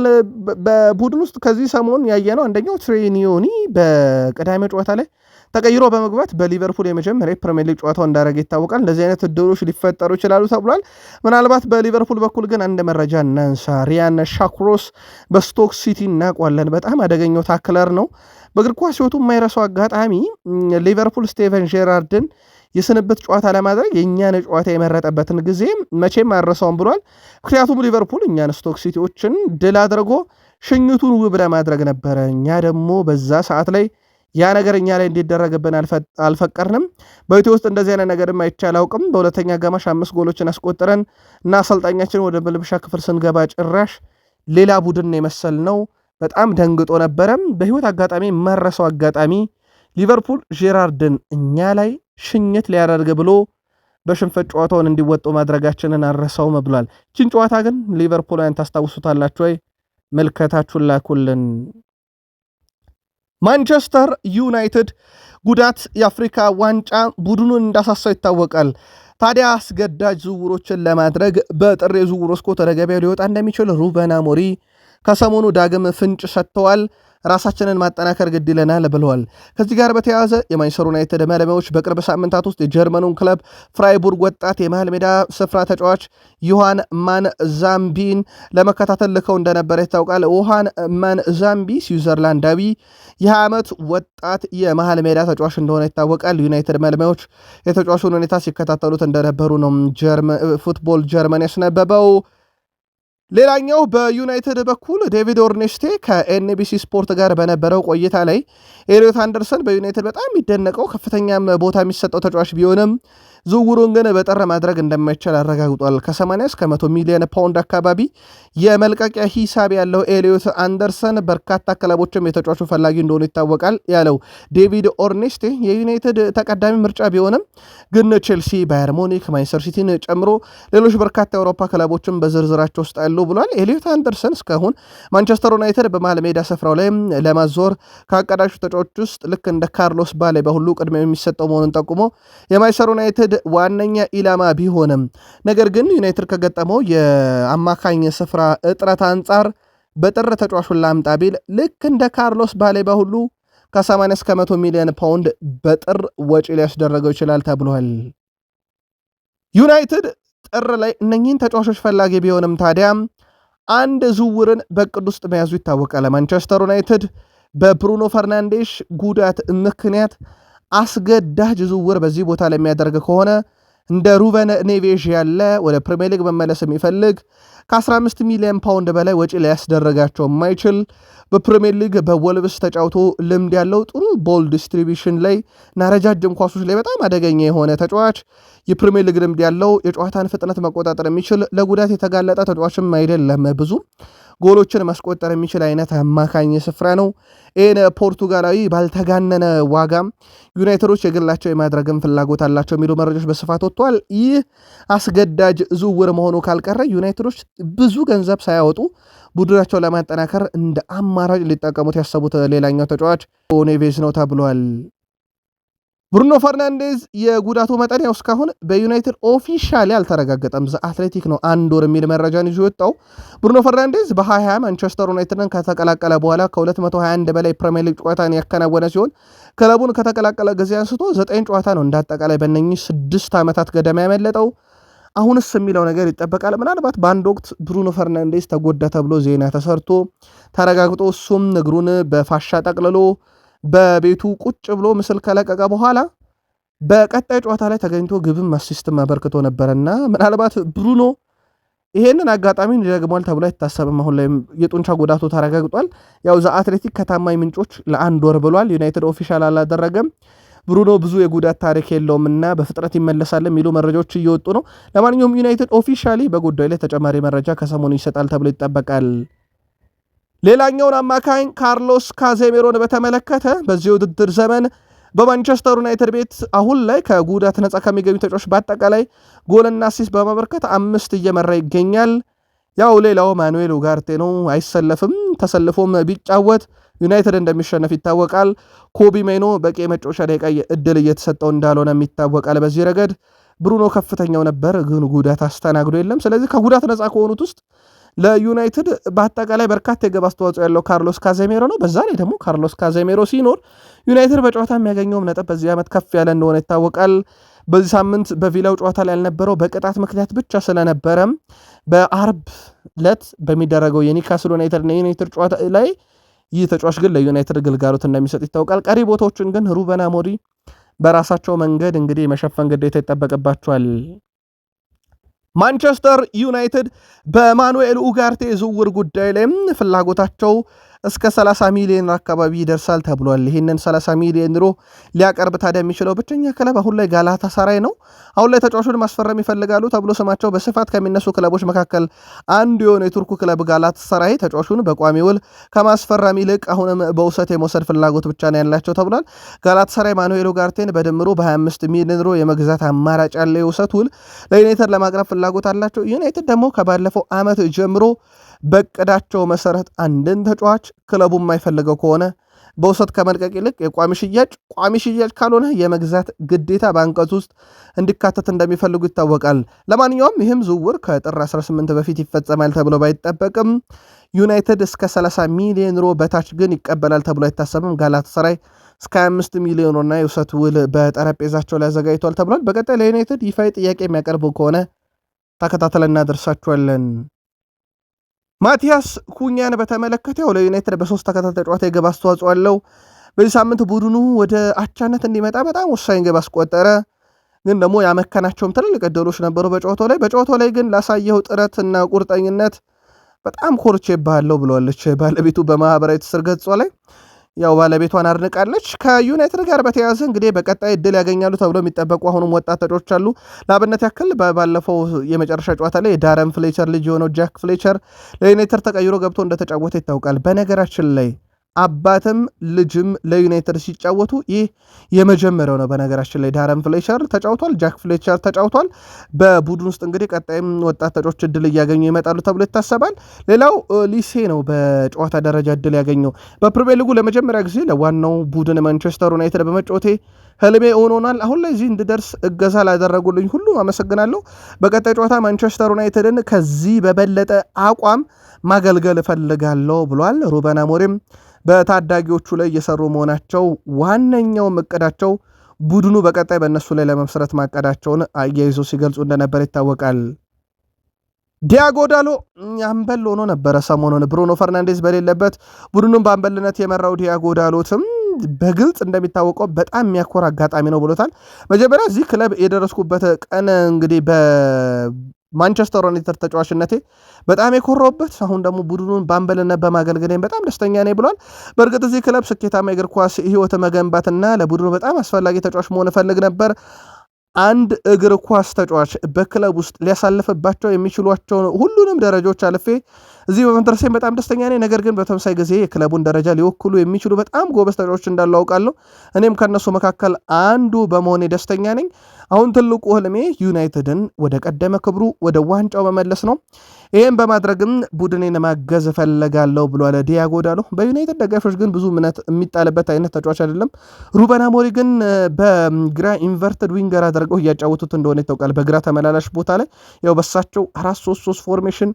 በቡድን ውስጥ ከዚህ ሰሞን ያየነው አንደኛው ትሬኒዮኒ በቅዳሜ ጨዋታ ላይ ተቀይሮ በመግባት በሊቨርፑል የመጀመሪያ ፕሪሚየር ሊግ ጨዋታው እንዳደረገ ይታወቃል። እንደዚህ አይነት እድሎች ሊፈጠሩ ይችላሉ ተብሏል። ምናልባት በሊቨርፑል በኩል ግን አንድ መረጃ እናንሳ። ሪያን ሻክሮስ በስቶክ ሲቲ እናውቀዋለን። በጣም አደገኛው ታክለር ነው። በእግር ኳስ ሕይወቱ የማይረሳው አጋጣሚ ሊቨርፑል ስቴቨን ጄራርድን የስንብት ጨዋታ ለማድረግ የእኛን ጨዋታ የመረጠበትን ጊዜ መቼም አረሳውም ብሏል። ምክንያቱም ሊቨርፑል እኛን ስቶክ ሲቲዎችን ድል አድርጎ ሽኝቱን ውብ ለማድረግ ነበረ። እኛ ደግሞ በዛ ሰዓት ላይ ያ ነገር እኛ ላይ እንዲደረግብን አልፈቀርንም። በኢትዮ ውስጥ እንደዚህ አይነት ነገርም አይቼ አላውቅም። በሁለተኛ አጋማሽ 5 ጎሎችን አስቆጥረን እና አሰልጣኛችን ወደ መልበሻ ክፍል ስንገባ ጭራሽ ሌላ ቡድን የመሰል ነው። በጣም ደንግጦ ነበረም። በህይወት አጋጣሚ መረሰው አጋጣሚ ሊቨርፑል ጄራርድን እኛ ላይ ሽኝት ሊያደርግ ብሎ በሽንፈት ጨዋታውን እንዲወጡ ማድረጋችንን አረሳውም ብሏል። ችን ጨዋታ ግን ሊቨርፑላውያን ታስታውሱታላችሁ ወይ? መልከታችሁን ላኩልን። ማንቸስተር ዩናይትድ ጉዳት የአፍሪካ ዋንጫ ቡድኑን እንዳሳሳው ይታወቃል። ታዲያ አስገዳጅ ዝውውሮችን ለማድረግ በጥር የዝውውር መስኮት ወደ ገበያው ሊወጣ እንደሚችል ሩበን አሞሪም ከሰሞኑ ዳግም ፍንጭ ሰጥተዋል። ራሳችንን ማጠናከር ግድ ይለናል ብለዋል። ከዚህ ጋር በተያያዘ የማንቸስተር ዩናይትድ መለማዮች በቅርብ ሳምንታት ውስጥ የጀርመኑን ክለብ ፍራይቡርግ ወጣት የመሃል ሜዳ ስፍራ ተጫዋች ዮሐን ማን ዛምቢን ለመከታተል ልከው እንደነበረ ይታወቃል። ዮሐን ማን ዛምቢ ስዊዘርላንዳዊ የ20 ዓመት ወጣት የመሃል ሜዳ ተጫዋች እንደሆነ ይታወቃል። ዩናይትድ መለማዮች የተጫዋቹን ሁኔታ ሲከታተሉት እንደነበሩ ነው ፉትቦል ጀርመን ያስነበበው። ሌላኛው በዩናይትድ በኩል ዴቪድ ኦርኔስቴ ከኤንቢሲ ስፖርት ጋር በነበረው ቆይታ ላይ ኤሊዮት አንደርሰን በዩናይትድ በጣም የሚደነቀው ከፍተኛም ቦታ የሚሰጠው ተጫዋች ቢሆንም ዝውውሩን ግን በጥር ማድረግ እንደማይቻል አረጋግጧል። ከ80 እስከ 100 ሚሊዮን ፓውንድ አካባቢ የመልቀቂያ ሂሳብ ያለው ኤሊዮት አንደርሰን በርካታ ክለቦችም የተጫዋቹ ፈላጊ እንደሆኑ ይታወቃል ያለው ዴቪድ ኦርኔስቴ የዩናይትድ ተቀዳሚ ምርጫ ቢሆንም ግን ቼልሲ፣ ባየር ሙኒክ፣ ማንቸስተር ሲቲን ጨምሮ ሌሎች በርካታ የአውሮፓ ክለቦችም በዝርዝራቸው ውስጥ አሉ ብሏል። ኤሊዮት አንደርሰን እስካሁን ማንቸስተር ዩናይትድ በመሃል ሜዳ ስፍራው ላይ ለማዞር ካቀዳቸው ተጫዋቾች ውስጥ ልክ እንደ ካርሎስ ባሌ በሁሉ ቅድሚያ የሚሰጠው መሆኑን ጠቁሞ የማንቸስተር ዩናይትድ ዋነኛ ኢላማ ቢሆንም ነገር ግን ዩናይትድ ከገጠመው የአማካኝ ስፍራ እጥረት አንጻር በጥር ተጫዋቹን ላምጣ ቢል ልክ እንደ ካርሎስ ባሌባ ሁሉ ከ80 እስከ 100 ሚሊዮን ፓውንድ በጥር ወጪ ሊያስደረገው ይችላል ተብሏል። ዩናይትድ ጥር ላይ እነኚህን ተጫዋቾች ፈላጊ ቢሆንም ታዲያ አንድ ዝውውርን በቅድ ውስጥ መያዙ ይታወቃል። ማንቸስተር ዩናይትድ በብሩኖ ፈርናንዴሽ ጉዳት ምክንያት አስገዳጅ ዝውውር በዚህ ቦታ ላይ የሚያደርግ ከሆነ እንደ ሩበን ኔቬዥ ያለ ወደ ፕሪሚየር ሊግ መመለስ የሚፈልግ ከ15 ሚሊዮን ፓውንድ በላይ ወጪ ሊያስደረጋቸው የማይችል በፕሪሚየር ሊግ በወልቭስ ተጫውቶ ልምድ ያለው ጥሩ ቦል ዲስትሪቢሽን ላይ እና ረጃጅም ኳሶች ላይ በጣም አደገኛ የሆነ ተጫዋች የፕሪሚየር ሊግ ልምድ ያለው የጨዋታን ፍጥነት መቆጣጠር የሚችል ለጉዳት የተጋለጠ ተጫዋችም አይደለም። ብዙ ጎሎችን ማስቆጠር የሚችል አይነት አማካኝ ስፍራ ነው። ይህን ፖርቱጋላዊ ባልተጋነነ ዋጋም ዩናይትዶች የግላቸው የማድረግም ፍላጎት አላቸው የሚሉ መረጃዎች በስፋት ወጥተዋል። ይህ አስገዳጅ ዝውውር መሆኑ ካልቀረ ዩናይትዶች ብዙ ገንዘብ ሳያወጡ ቡድናቸው ለማጠናከር እንደ አማራጭ ሊጠቀሙት ያሰቡት ሌላኛው ተጫዋች ኔቬዝ ነው ተብሏል። ብሩኖ ፈርናንዴዝ የጉዳቱ መጠን ያው እስካሁን በዩናይትድ ኦፊሻሊ አልተረጋገጠም። ዘ አትሌቲክ ነው አንድ ወር የሚል መረጃን ይዞ ወጣው። ብሩኖ ፈርናንዴዝ በ2020 ማንቸስተር ዩናይትድን ከተቀላቀለ በኋላ ከ221 በላይ ፕሪሚየር ሊግ ጨዋታን ያከናወነ ሲሆን ክለቡን ከተቀላቀለ ጊዜ አንስቶ 9 ጨዋታ ነው እንዳጠቃላይ በእነኚህ 6 ዓመታት ገደማ ያመለጠው። አሁንስ የሚለው ነገር ይጠበቃል። ምናልባት በአንድ ወቅት ብሩኖ ፈርናንዴዝ ተጎዳ ተብሎ ዜና ተሰርቶ ተረጋግጦ እሱም እግሩን በፋሻ ጠቅልሎ በቤቱ ቁጭ ብሎ ምስል ከለቀቀ በኋላ በቀጣይ ጨዋታ ላይ ተገኝቶ ግብም አሲስትም አበርክቶ ነበርና ምናልባት ብሩኖ ይሄንን አጋጣሚ ይደግሟል ተብሎ አይታሰብም። አሁን ላይ የጡንቻ ጉዳቱ ተረጋግጧል። ያው ዘ አትሌቲክ ከታማኝ ምንጮች ለአንድ ወር ብሏል። ዩናይትድ ኦፊሻል አላደረገም። ብሩኖ ብዙ የጉዳት ታሪክ የለውምና በፍጥነት ይመለሳል የሚሉ መረጃዎች እየወጡ ነው። ለማንኛውም ዩናይትድ ኦፊሻሊ በጉዳዩ ላይ ተጨማሪ መረጃ ከሰሞኑ ይሰጣል ተብሎ ይጠበቃል። ሌላኛውን አማካኝ ካርሎስ ካዜሜሮን በተመለከተ በዚህ ውድድር ዘመን በማንቸስተር ዩናይትድ ቤት አሁን ላይ ከጉዳት ነፃ ከሚገኙ ተጫዋቾች በአጠቃላይ ጎልና አሲስት በማበርከት 5 እየመራ ይገኛል። ያው ሌላው ማኑኤል ኡጋርቴ ነው። አይሰለፍም። ተሰልፎም ቢጫወት ዩናይትድ እንደሚሸነፍ ይታወቃል። ኮቢ ሜኖ በቂ መጫወቻ ደቂቃ እድል እየተሰጠው እንዳልሆነ ይታወቃል። በዚህ ረገድ ብሩኖ ከፍተኛው ነበር፣ ግን ጉዳት አስተናግዶ የለም። ስለዚህ ከጉዳት ነፃ ከሆኑት ውስጥ ለዩናይትድ በአጠቃላይ በርካታ የግብ አስተዋጽኦ ያለው ካርሎስ ካዜሜሮ ነው። በዛ ላይ ደግሞ ካርሎስ ካዜሜሮ ሲኖር ዩናይትድ በጨዋታ የሚያገኘውም ነጥብ በዚህ ዓመት ከፍ ያለ እንደሆነ ይታወቃል። በዚህ ሳምንት በቪላው ጨዋታ ላይ ያልነበረው በቅጣት ምክንያት ብቻ ስለነበረም በአርብ ዕለት በሚደረገው የኒውካስል ዩናይትድ እና ዩናይትድ ጨዋታ ላይ ይህ ተጫዋች ግን ለዩናይትድ ግልጋሎት እንደሚሰጥ ይታወቃል። ቀሪ ቦታዎችን ግን ሩበን አሞሪም በራሳቸው መንገድ እንግዲህ መሸፈን ግዴታ ይጠበቅባቸዋል። ማንቸስተር ዩናይትድ በማኑኤል ኡጋርቴ ዝውውር ጉዳይ ላይም ፍላጎታቸው እስከ 30 ሚሊዮን አካባቢ ይደርሳል ተብሏል። ይህንን 30 ሚሊዮን ዩሮ ሊያቀርብ ታዲያ የሚችለው ብቸኛ ክለብ አሁን ላይ ጋላታሳራይ ነው። አሁን ላይ ተጫዋቹን ማስፈረም ይፈልጋሉ ተብሎ ስማቸው በስፋት ከሚነሱ ክለቦች መካከል አንዱ የሆነ የቱርኩ ክለብ ጋላታሳራይ ተጫዋቹን በቋሚ ውል ከማስፈረም ይልቅ አሁንም በውሰት የመውሰድ ፍላጎት ብቻ ነው ያላቸው ተብሏል። ጋላታሳራይ ማኑኤል ኡጋርቴን በድምሩ በ25 ሚሊዮን ዩሮ የመግዛት አማራጭ ያለው የውሰት ውል ለዩናይትድ ለማቅረብ ፍላጎት አላቸው። ዩናይትድ ደግሞ ከባለፈው ዓመት ጀምሮ በቅዳቸው መሰረት አንድን ተጫዋች ክለቡ የማይፈልገው ከሆነ በውሰት ከመልቀቅ ይልቅ ቋሚ ሽያጭ ካልሆነ የመግዛት ግዴታ በአንቀጽ ውስጥ እንዲካተት እንደሚፈልጉ ይታወቃል። ለማንኛውም ይህም ዝውውር ከጥር 18 በፊት ይፈጸማል ተብሎ ባይጠበቅም ዩናይትድ እስከ 30 ሚሊዮን ዩሮ በታች ግን ይቀበላል ተብሎ አይታሰብም። ጋላታሳራይ እስከ 25 ሚሊዮን ዩሮና የውሰት ውል በጠረጴዛቸው ላይ አዘጋጅቷል ተብሏል። በቀጣይ ለዩናይትድ ይፋዊ ጥያቄ የሚያቀርቡ ከሆነ ተከታተለን እናደርሳችኋለን። ማቲያስ ኩኛን በተመለከተ ለዩናይትድ በ3 ተከታታይ ጨዋታ የግብ አስተዋጽኦ አለው። በዚህ ሳምንት ቡድኑ ወደ አቻነት እንዲመጣ በጣም ወሳኝ ግብ አስቆጠረ። ግን ደግሞ ያመከናቸውም ትልልቅ ዕድሎች ነበሩ በጨዋታው ላይ ግን ላሳየው ጥረትና ቁርጠኝነት በጣም ኮርቼብሃለሁ ብለዋለች ባለቤቱ በማህበራዊ ትስስር ገጿ ላይ። ያው ባለቤቷን አድንቃለች። ከዩናይትድ ጋር በተያያዘ እንግዲህ በቀጣይ እድል ያገኛሉ ተብሎ የሚጠበቁ አሁንም ወጣት ተጫዋቾች አሉ። ለአብነት ያክል ባለፈው የመጨረሻ ጨዋታ ላይ የዳረን ፍሌቸር ልጅ የሆነው ጃክ ፍሌቸር ለዩናይትድ ተቀይሮ ገብቶ እንደተጫወተ ይታወቃል። በነገራችን ላይ አባትም ልጅም ለዩናይትድ ሲጫወቱ ይህ የመጀመሪያው ነው። በነገራችን ላይ ዳረን ፍሌቸር ተጫውቷል፣ ጃክ ፍሌቸር ተጫውቷል። በቡድን ውስጥ እንግዲህ ቀጣይም ወጣት ተጫዋቾች እድል እያገኙ ይመጣሉ ተብሎ ይታሰባል። ሌላው ሊሴ ነው በጨዋታ ደረጃ እድል ያገኘው። በፕሪሚየር ሊጉ ለመጀመሪያ ጊዜ ለዋናው ቡድን ማንቸስተር ዩናይትድ በመጫወቴ ህልሜ ሆኖናል። አሁን ላይ እዚህ እንድደርስ እገዛ ላደረጉልኝ ሁሉ አመሰግናለሁ። በቀጣይ ጨዋታ ማንቸስተር ዩናይትድን ከዚህ በበለጠ አቋም ማገልገል እፈልጋለሁ ብሏል ሩበን አሞሪም። በታዳጊዎቹ ላይ እየሰሩ መሆናቸው ዋነኛውም እቅዳቸው ቡድኑ በቀጣይ በእነሱ ላይ ለመመስረት ማቀዳቸውን አያይዞ ሲገልጹ እንደነበር ይታወቃል። ዲያጎ ዳሎ አምበል ሆኖ ነበረ ሰሞኑን ብሩኖ ፈርናንዴዝ በሌለበት ቡድኑን በአምበልነት የመራው ዲያጎ ዳሎትም በግልጽ እንደሚታወቀው በጣም የሚያኮራ አጋጣሚ ነው ብሎታል። መጀመሪያ እዚህ ክለብ የደረስኩበት ቀን እንግዲህ ማንቸስተር ዩናይትድ ተጫዋችነቴ በጣም የኮራውበት፣ አሁን ደግሞ ቡድኑን በአምበልነት በማገልገሌ በጣም ደስተኛ ነኝ ብሏል። በእርግጥ እዚህ ክለብ ስኬታማ የእግር ኳስ ህይወት መገንባትና ለቡድኑ በጣም አስፈላጊ ተጫዋች መሆን እፈልግ ነበር። አንድ እግር ኳስ ተጫዋች በክለብ ውስጥ ሊያሳልፍባቸው የሚችሏቸውን ሁሉንም ደረጃዎች አልፌ እዚህ በመድረሴ በጣም ደስተኛ ነኝ። ነገር ግን በተመሳሳይ ጊዜ የክለቡን ደረጃ ሊወክሉ የሚችሉ በጣም ጎበዝ ተጫዋቾች እንዳሉ አውቃለሁ። እኔም ከነሱ መካከል አንዱ በመሆኔ ደስተኛ ነኝ። አሁን ትልቁ ህልሜ ዩናይትድን ወደ ቀደመ ክብሩ ወደ ዋንጫው መመለስ ነው። ይህም በማድረግም ቡድኔን ማገዝ እፈልጋለሁ ብሏል ዲያጎ ዳሎ። በዩናይትድ ደጋፊዎች ግን ብዙ እምነት የሚጣልበት አይነት ተጫዋች አይደለም። ሩበን አሞሪ ግን በግራ ኢንቨርትድ ዊንገር አድርገው እያጫወቱት እንደሆነ ይታወቃል። በግራ ተመላላሽ ቦታ ላይ ያው በሳቸው 4-3-3 ፎርሜሽን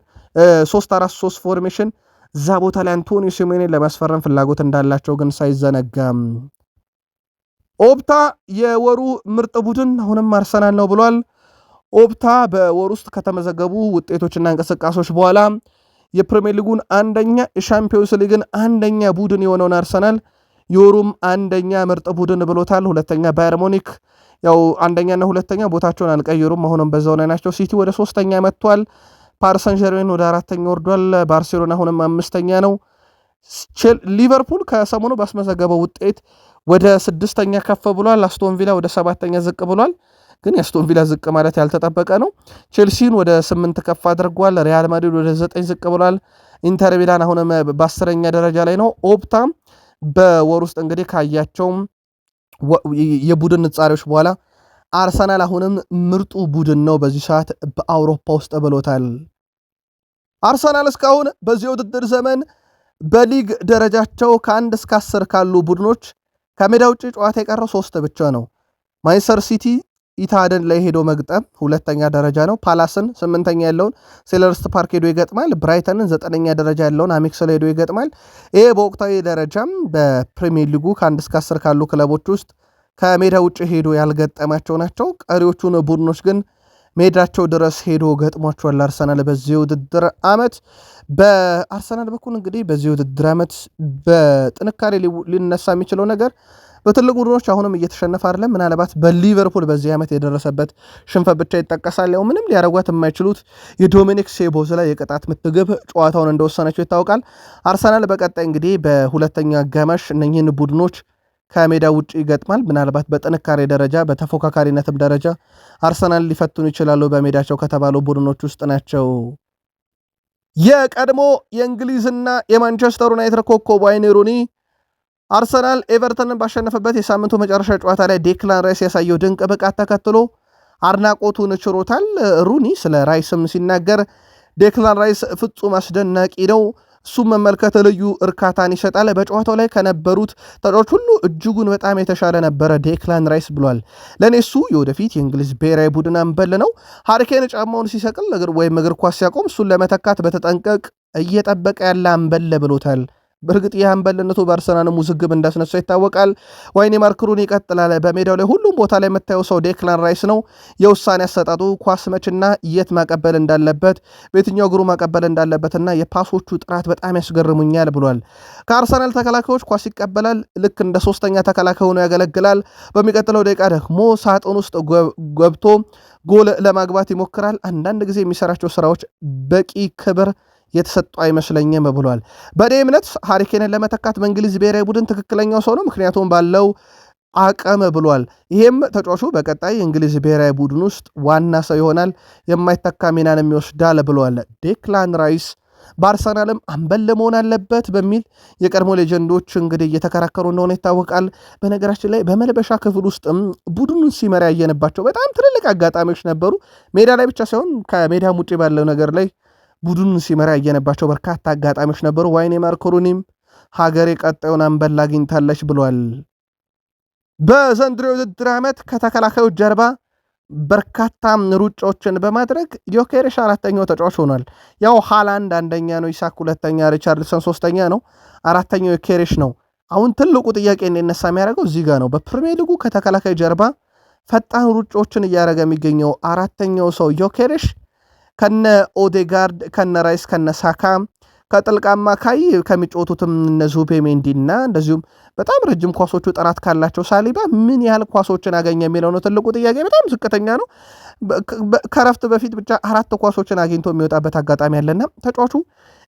3-4-3 ፎርሜሽን እዛ ቦታ ላይ አንቶኒዮ ሲሜኔን ለማስፈረም ፍላጎት እንዳላቸው ግን ሳይዘነጋም ኦፕታ የወሩ ምርጥ ቡድን አሁንም አርሰናል ነው ብሏል። ኦፕታ በወር ውስጥ ከተመዘገቡ ውጤቶችና እንቅስቃሴዎች በኋላ የፕሪሚየር ሊጉን አንደኛ፣ የሻምፒዮንስ ሊግን አንደኛ ቡድን የሆነውን አርሰናል የወሩም አንደኛ ምርጥ ቡድን ብሎታል። ሁለተኛ ባየር ሙኒክ ያው አንደኛና ሁለተኛ ቦታቸውን አልቀየሩም፣ አሁንም በዛው ላይ ናቸው። ሲቲ ወደ 3ኛ መጥቷል። ፓሪስ ሰን ዠርሜን ወደ 4ኛ ወርዷል። ባርሴሎና አሁንም 5ኛ ነው። ሊቨርፑል ከሰሞኑ ባስመዘገበው ውጤት ወደ 6ኛ ከፍ ብሏል። አስቶን ቪላ ወደ 7ኛ ዝቅ ብሏል። ግን የአስቶን ቪላ ዝቅ ማለት ያልተጠበቀ ነው። ቼልሲን ወደ 8 ከፍ አድርጓል። ሪያል ማድሪድ ወደ 9 ዝቅ ብሏል። ኢንተር ሚላን አሁንም በ10ኛ ደረጃ ላይ ነው። ኦፕታም በወር ውስጥ እንግዲህ ካያቸው የቡድን ንጻሬዎች በኋላ አርሰናል አሁንም ምርጡ ቡድን ነው በዚህ ሰዓት በአውሮፓ ውስጥ ብሎታል። አርሰናል እስካሁን በዚህ ውድድር ዘመን በሊግ ደረጃቸው ከ1 እስከ 10 ካሉ ቡድኖች ከሜዳ ውጭ ጨዋታ የቀረው 3 ብቻ ነው። ማንቸስተር ሲቲ ኢታድን ላይ ሄዶ መግጠም 2ኛ ደረጃ ነው። ፓላስን 8ኛ ያለውን ሴልኸርስት ፓርክ ሄዶ ይገጥማል። ብራይተንን 9ኛ ደረጃ ያለውን አሜክስል ሄዶ ይገጥማል። ይሄ በወቅታዊ ደረጃም በፕሪሚየር ሊጉ ከ1 እስከ 10 ካሉ ክለቦች ውስጥ ከሜዳ ውጭ ሄዶ ያልገጠማቸው ናቸው። ቀሪዎቹን ቡድኖች ግን ሜዳቸው ድረስ ሄዶ ገጥሟቸዋል አርሰናል በዚህ ውድድር ዓመት። በአርሰናል በኩል እንግዲህ በዚህ ውድድር ዓመት በጥንካሬ ሊነሳ የሚችለው ነገር በትልቅ ቡድኖች አሁንም እየተሸነፈ አይደለም። ምናልባት በሊቨርፑል በዚህ ዓመት የደረሰበት ሽንፈት ብቻ ይጠቀሳል። ያው ምንም ሊያረጓት የማይችሉት የዶሚኒክ ሴቦዝ ላይ የቅጣት ምት ግብ ጨዋታውን እንደወሰነችው ይታወቃል። አርሰናል በቀጣይ እንግዲህ በሁለተኛ አጋማሽ እነኚህን ቡድኖች ከሜዳ ውጭ ይገጥማል። ምናልባት በጥንካሬ ደረጃ በተፎካካሪነትም ደረጃ አርሰናል ሊፈትኑ ይችላሉ በሜዳቸው ከተባሉ ቡድኖች ውስጥ ናቸው። የቀድሞ የእንግሊዝና የማንቸስተር ዩናይትድ ኮከብ ዋይን ሩኒ አርሰናል ኤቨርተንን ባሸነፈበት የሳምንቱ መጨረሻ ጨዋታ ላይ ዴክላን ራይስ ያሳየው ድንቅ ብቃት ተከትሎ አድናቆቱን ችሮታል። ሩኒ ስለ ራይስም ሲናገር ዴክላን ራይስ ፍጹም አስደናቂ ነው፣ እሱም መመልከት ልዩ እርካታን ይሰጣል። በጨዋታው ላይ ከነበሩት ተጫዋቾች ሁሉ እጅጉን በጣም የተሻለ ነበረ ዴክላን ራይስ ብሏል። ለእኔ እሱ የወደፊት የእንግሊዝ ብሔራዊ ቡድን አምበል ነው። ሃሪኬን ጫማውን ሲሰቅል ወይም እግር ኳስ ሲያቆም እሱን ለመተካት በተጠንቀቅ እየጠበቀ ያለ አምበል ብሎታል። በእርግጥ ይህ አምበልነቱ በአርሰናልም ውዝግብ እንዳስነሳ ይታወቃል። ዋይኔ ማርክሩን ይቀጥላል። በሜዳው ላይ ሁሉም ቦታ ላይ የምታየው ሰው ዴክላን ራይስ ነው። የውሳኔ አሰጣጡ ኳስ መችና የት ማቀበል እንዳለበት በየትኛው እግሩ ማቀበል እንዳለበትና የፓሶቹ ጥራት በጣም ያስገርሙኛል ብሏል። ከአርሰናል ተከላካዮች ኳስ ይቀበላል። ልክ እንደ ሶስተኛ ተከላካይ ሆኖ ያገለግላል። በሚቀጥለው ደቂቃ ደግሞ ሳጥን ውስጥ ገብቶ ጎል ለማግባት ይሞክራል። አንዳንድ ጊዜ የሚሰራቸው ስራዎች በቂ ክብር የተሰጡ አይመስለኝም ብሏል። በእኔ እምነት ሃሪኬንን ለመተካት በእንግሊዝ ብሔራዊ ቡድን ትክክለኛው ሰው ነው፣ ምክንያቱም ባለው አቅም ብሏል። ይሄም ተጫዋቹ በቀጣይ የእንግሊዝ ብሔራዊ ቡድን ውስጥ ዋና ሰው ይሆናል፣ የማይተካ ሚናን የሚወስዳል ብሏል። ዴክላን ራይስ በአርሰናልም አምበል መሆን አለበት በሚል የቀድሞ ሌጀንዶች እንግዲህ እየተከራከሩ እንደሆነ ይታወቃል። በነገራችን ላይ በመልበሻ ክፍል ውስጥም ቡድኑን ሲመራ ያየንባቸው በጣም ትልልቅ አጋጣሚዎች ነበሩ። ሜዳ ላይ ብቻ ሳይሆን ከሜዳም ውጭ ባለው ነገር ላይ ቡድኑን ሲመራ ያየንባቸው በርካታ አጋጣሚዎች ነበሩ። ዋይኔ ማርኮሩኒም ሀገሬ ቀጣዩን አምበል አግኝታለች ብሏል። በዘንድሮ የውድድር ዓመት ከተከላካዮች ጀርባ በርካታ ሩጫዎችን በማድረግ ዮኬሬሽ አራተኛው ተጫዋች ሆኗል። ያው ሃላንድ አንደኛ ነው፣ ኢሳክ ሁለተኛ፣ ሪቻርድሰን ሶስተኛ ነው፣ አራተኛው ዮኬሬሽ ነው። አሁን ትልቁ ጥያቄ እንዲነሳ የሚያደርገው እዚህ ጋር ነው። በፕሪሚየር ሊጉ ከተከላካይ ጀርባ ፈጣን ሩጫዎችን እያደረገ የሚገኘው አራተኛው ሰው ዮኬሬሽ ከነ ኦዴጋርድ ከነ ራይስ ከነ ሳካ ከጥልቅ አማካይ ከሚጫወቱትም እነ ዙቤሜንዲና እንደዚሁም በጣም ረጅም ኳሶቹ ጥራት ካላቸው ሳሊባ ምን ያህል ኳሶችን አገኘ የሚለው ነው ትልቁ ጥያቄ። በጣም ዝቅተኛ ነው። ከረፍት በፊት ብቻ 4 ኳሶችን አግኝቶ የሚወጣበት አጋጣሚ ያለና ተጫዋቹ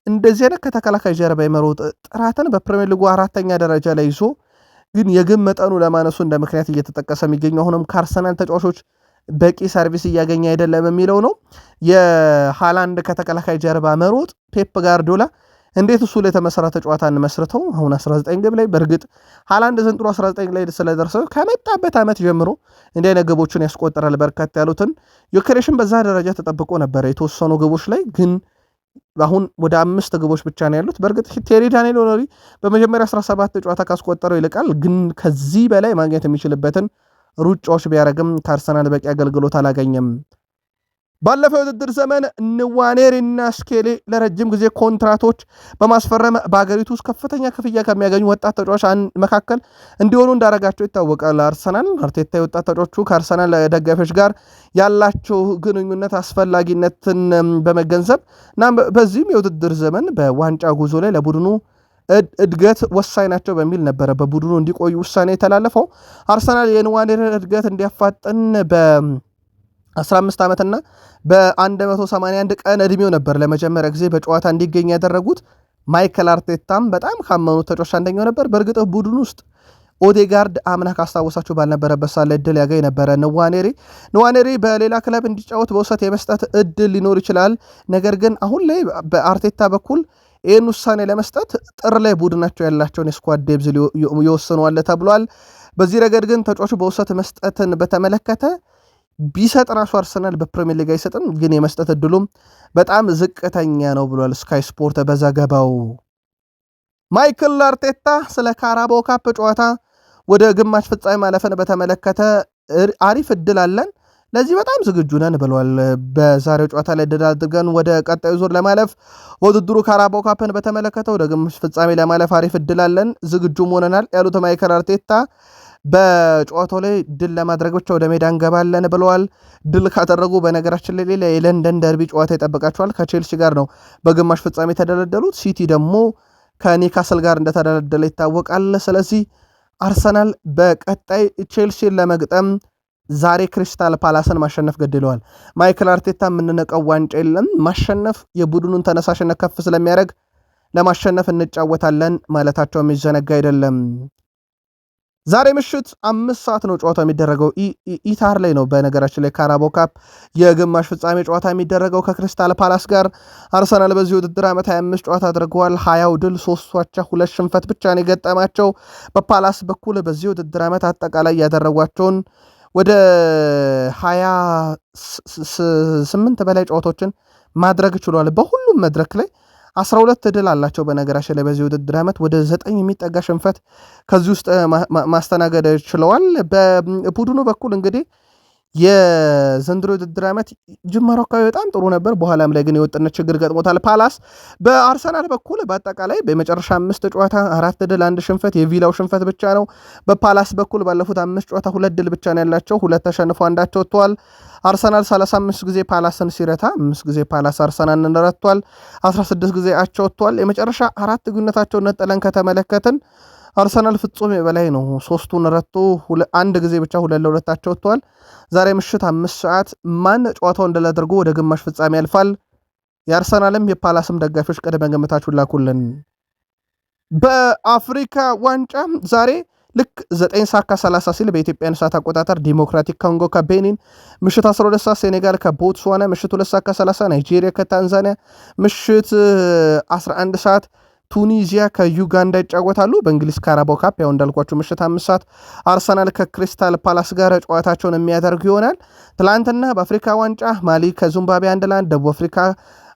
እንደዚህ አይነት ከተከላካይ ጀርባ የመሮጥ ጥራትን በፕሪሚየር ሊጉ 4ኛ ደረጃ ላይ ይዞ ግን የግብ መጠኑ ለማነሱ እንደ ምክንያት እየተጠቀሰ የሚገኘው አሁንም ከአርሰናል ተጫዋቾች በቂ ሰርቪስ እያገኘ አይደለም የሚለው ነው። የሃላንድ ከተከላካይ ጀርባ መሮጥ ፔፕ ጋርዲዮላ እንዴት እሱ ላይ የተመሰረተ ጨዋታን መስርተው አሁን 19 ግብ ላይ በእርግጥ ሃላንድ ዘንድሮ 19 ላይ ስለደረሰው ከመጣበት ዓመት ጀምሮ እንዲህ አይነት ግቦችን ያስቆጥራል በርካታ ያሉትን። ዮኬሬሽን በዛ ደረጃ ተጠብቆ ነበረ የተወሰኑ ግቦች ላይ ግን አሁን ወደ 5 ግቦች ብቻ ነው ያሉት። በእርግጥ ቴሪ ዳንኤል ኦነሪ በመጀመሪያ 17 ጨዋታ ካስቆጠረው ይልቃል፣ ግን ከዚህ በላይ ማግኘት የሚችልበትን ሩጫዎች ቢያደርግም ከአርሰናል በቂ አገልግሎት አላገኘም። ባለፈው የውድድር ዘመን ንዋኔሪና ስኬሊ ለረጅም ጊዜ ኮንትራቶች በማስፈረም በአገሪቱ ውስጥ ከፍተኛ ክፍያ ከሚያገኙ ወጣት ተጫዋች መካከል እንዲሆኑ እንዳረጋቸው ይታወቃል። አርሰናል አርቴታ የወጣት ተጫዋቹ ከአርሰናል ደጋፊዎች ጋር ያላቸው ግንኙነት አስፈላጊነትን በመገንዘብ እና በዚህም የውድድር ዘመን በዋንጫ ጉዞ ላይ ለቡድኑ እድገት ወሳኝ ናቸው በሚል ነበረ በቡድኑ እንዲቆዩ ውሳኔ የተላለፈው። አርሰናል የንዋኔሪ እድገት እንዲያፋጥን በ15 ዓመትና በ181 ቀን ዕድሜው ነበር ለመጀመሪያ ጊዜ በጨዋታ እንዲገኝ ያደረጉት። ማይከል አርቴታም በጣም ካመኑት ተጫዋች አንደኛው ነበር። በእርግጥ ቡድኑ ውስጥ ኦዴጋርድ አምና ካስታወሳችሁ ባልነበረበት ሳለ እድል ያገኝ ነበረ። ንዋኔሪ በሌላ ክለብ እንዲጫወት በውሰት የመስጠት እድል ሊኖር ይችላል። ነገር ግን አሁን ላይ በአርቴታ በኩል ይህን ውሳኔ ለመስጠት ጥር ላይ ቡድናቸው ያላቸውን የስኳድ ዴብዝ ይወስነዋል ተብሏል። በዚህ ረገድ ግን ተጫዋቹ በውሰት መስጠትን በተመለከተ ቢሰጥ ራሱ አርሰናል በፕሪሚየር ሊግ አይሰጥም፣ ግን የመስጠት እድሉም በጣም ዝቅተኛ ነው ብሏል ስካይ ስፖርት በዘገባው። ማይክል አርቴታ ስለ ካራባኦ ካፕ ጨዋታ ወደ ግማሽ ፍጻሜ ማለፍን በተመለከተ አሪፍ እድል አለን፣ ለዚህ በጣም ዝግጁ ነን ብሏል። በዛሬው ጨዋታ ላይ ድል አድርገን ወደ ቀጣዩ ዙር ለማለፍ ውድድሩ ካራባኦ ካፕን በተመለከተ ወደ ግማሽ ፍጻሜ ለማለፍ አሪፍ እድል አለን፣ ዝግጁም ሆነናል ያሉት ማይክል አርቴታ በጨዋታው ላይ ድል ለማድረግ ብቻ ወደ ሜዳ እንገባለን ብለዋል። ድል ካደረጉ በነገራችን ላይ ሌላ የለንደን ደርቢ ጨዋታ ይጠብቃቸዋል። ከቼልሲ ጋር ነው በግማሽ ፍጻሜ የተደለደሉት። ሲቲ ደግሞ ከኒካስል ጋር እንደተደለደለ ይታወቃል። ስለዚህ አርሰናል በቀጣይ ቼልሲን ለመግጠም ዛሬ ክሪስታል ፓላስን ማሸነፍ ገድለዋል። ማይክል አርቴታ የምንነቀው ዋንጫ የለም፣ ማሸነፍ የቡድኑን ተነሳሽነት ከፍ ስለሚያደርግ ለማሸነፍ እንጫወታለን ማለታቸው የሚዘነጋ አይደለም። ዛሬ ምሽት 5 ሰዓት ነው ጨዋታ የሚደረገው ኢታር ላይ ነው። በነገራችን ላይ ካራባኦ ካፕ የግማሽ ፍጻሜ ጨዋታ የሚደረገው ከክሪስታል ፓላስ ጋር። አርሰናል በዚህ ውድድር ዓመት 25 ጨዋታ አድርገዋል። 20 ድል፣ 3 አቻ፣ 2 ሽንፈት ብቻ ነው የገጠማቸው። በፓላስ በኩል በዚህ ውድድር ዓመት አጠቃላይ ያደረጓቸውን ወደ 28 በላይ ጨዋታዎችን ማድረግ ችሏል። በሁሉም መድረክ ላይ 12 ድል አላቸው። በነገራችን ላይ በዚህ ውድድር ዓመት ወደ 9 የሚጠጋ ሽንፈት ከዚህ ውስጥ ማስተናገድ ችለዋል። በቡድኑ በኩል እንግዲህ የዘንድሮ ውድድር ዓመት ጅማሮ አካባቢ በጣም ጥሩ ነበር። በኋላም ላይ ግን የወጥነት ችግር ገጥሞታል ፓላስ። በአርሰናል በኩል በአጠቃላይ በመጨረሻ 5 ጨዋታ 4 ድል 1 ሽንፈት፣ የቪላው ሽንፈት ብቻ ነው። በፓላስ በኩል ባለፉት 5 ጨዋታ 2 ድል ብቻ ነው ያላቸው፣ 2 ተሸንፈው አንዳቸው ወጥተዋል። አርሰናል 35 ጊዜ ፓላስን ሲረታ 5 ጊዜ ፓላስ አርሰናልን ረቷል። 16 ጊዜ አቻ ወጥተዋል። የመጨረሻ 4 ግንኙነታቸውን ነጥለን ከተመለከትን አርሰናል ፍጹም የበላይ ነው። 3ቱን ረቶ 1 ጊዜ ብቻ 2-2 አቻ ወጥተዋል። ዛሬ ምሽት 5 ሰዓት ማን ጨዋታው እንደላ አድርጎ ወደ ግማሽ ፍጻሜ ያልፋል? የአርሰናልም የፓላስም ደጋፊዎች ቅድመ ግምታችሁን ላኩልን። በአፍሪካ ዋንጫ ዛሬ ልክ 9 ሰዓት ከ30 ሲል በኢትዮጵያን ሰዓት አቆጣጠር ዲሞክራቲክ ኮንጎ ከቤኒን፣ ምሽት 12 ሰዓት ሴኔጋል ከቦትስዋና፣ ምሽት 2 ሰዓት ከ30 ናይጄሪያ ከታንዛኒያ፣ ምሽት 11 ሰዓት ቱኒዚያ ከዩጋንዳ ይጫወታሉ። በእንግሊዝ ካራባው ካፕ ያው እንዳልኳችሁ ምሽት 5 ሰዓት አርሰናል ከክሪስታል ፓላስ ጋር ጨዋታቸውን የሚያደርጉ ይሆናል። ትላንትና በአፍሪካ ዋንጫ ማሊ ከዚምባብዌ 1-1፣ ደቡብ አፍሪካ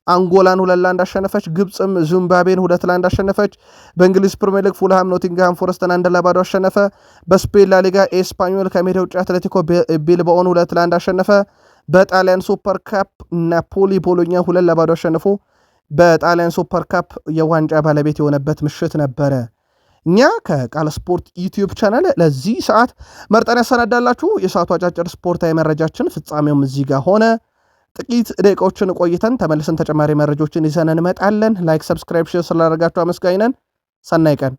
አንጎላን 2-1 አሸነፈች። ግብፅም ዚምባብዌን 2-1 አሸነፈች። በእንግሊዝ ፕሪሚየር ሊግ ፉልሃም ኖቲንግሃም ፎረስትን 1-0 አሸነፈ። በስፔን ላሊጋ ኤስፓኞል ከሜዳ ውጭ አትሌቲኮ ቢልባኦን 2-1 አሸነፈ። በጣሊያን ሱፐር ካፕ ናፖሊ ቦሎኛ 2-0 አሸንፎ በጣሊያን ሱፐር ካፕ የዋንጫ ባለቤት የሆነበት ምሽት ነበረ። እኛ ከቃል ስፖርት ዩቲዩብ ቻናል ለዚህ ሰዓት መርጠን ያሰናዳላችሁ የሰዓቱ አጫጭር ስፖርታዊ መረጃችን ፍጻሜውም እዚህ ጋር ሆነ። ጥቂት ደቂቃዎችን ቆይተን ተመልሰን ተጨማሪ መረጃዎችን ይዘን እንመጣለን። ላይክ፣ ሰብስክራይብ፣ ሼር ስላደረጋችሁ አመስጋኝ ነን። ሰናይ ቀን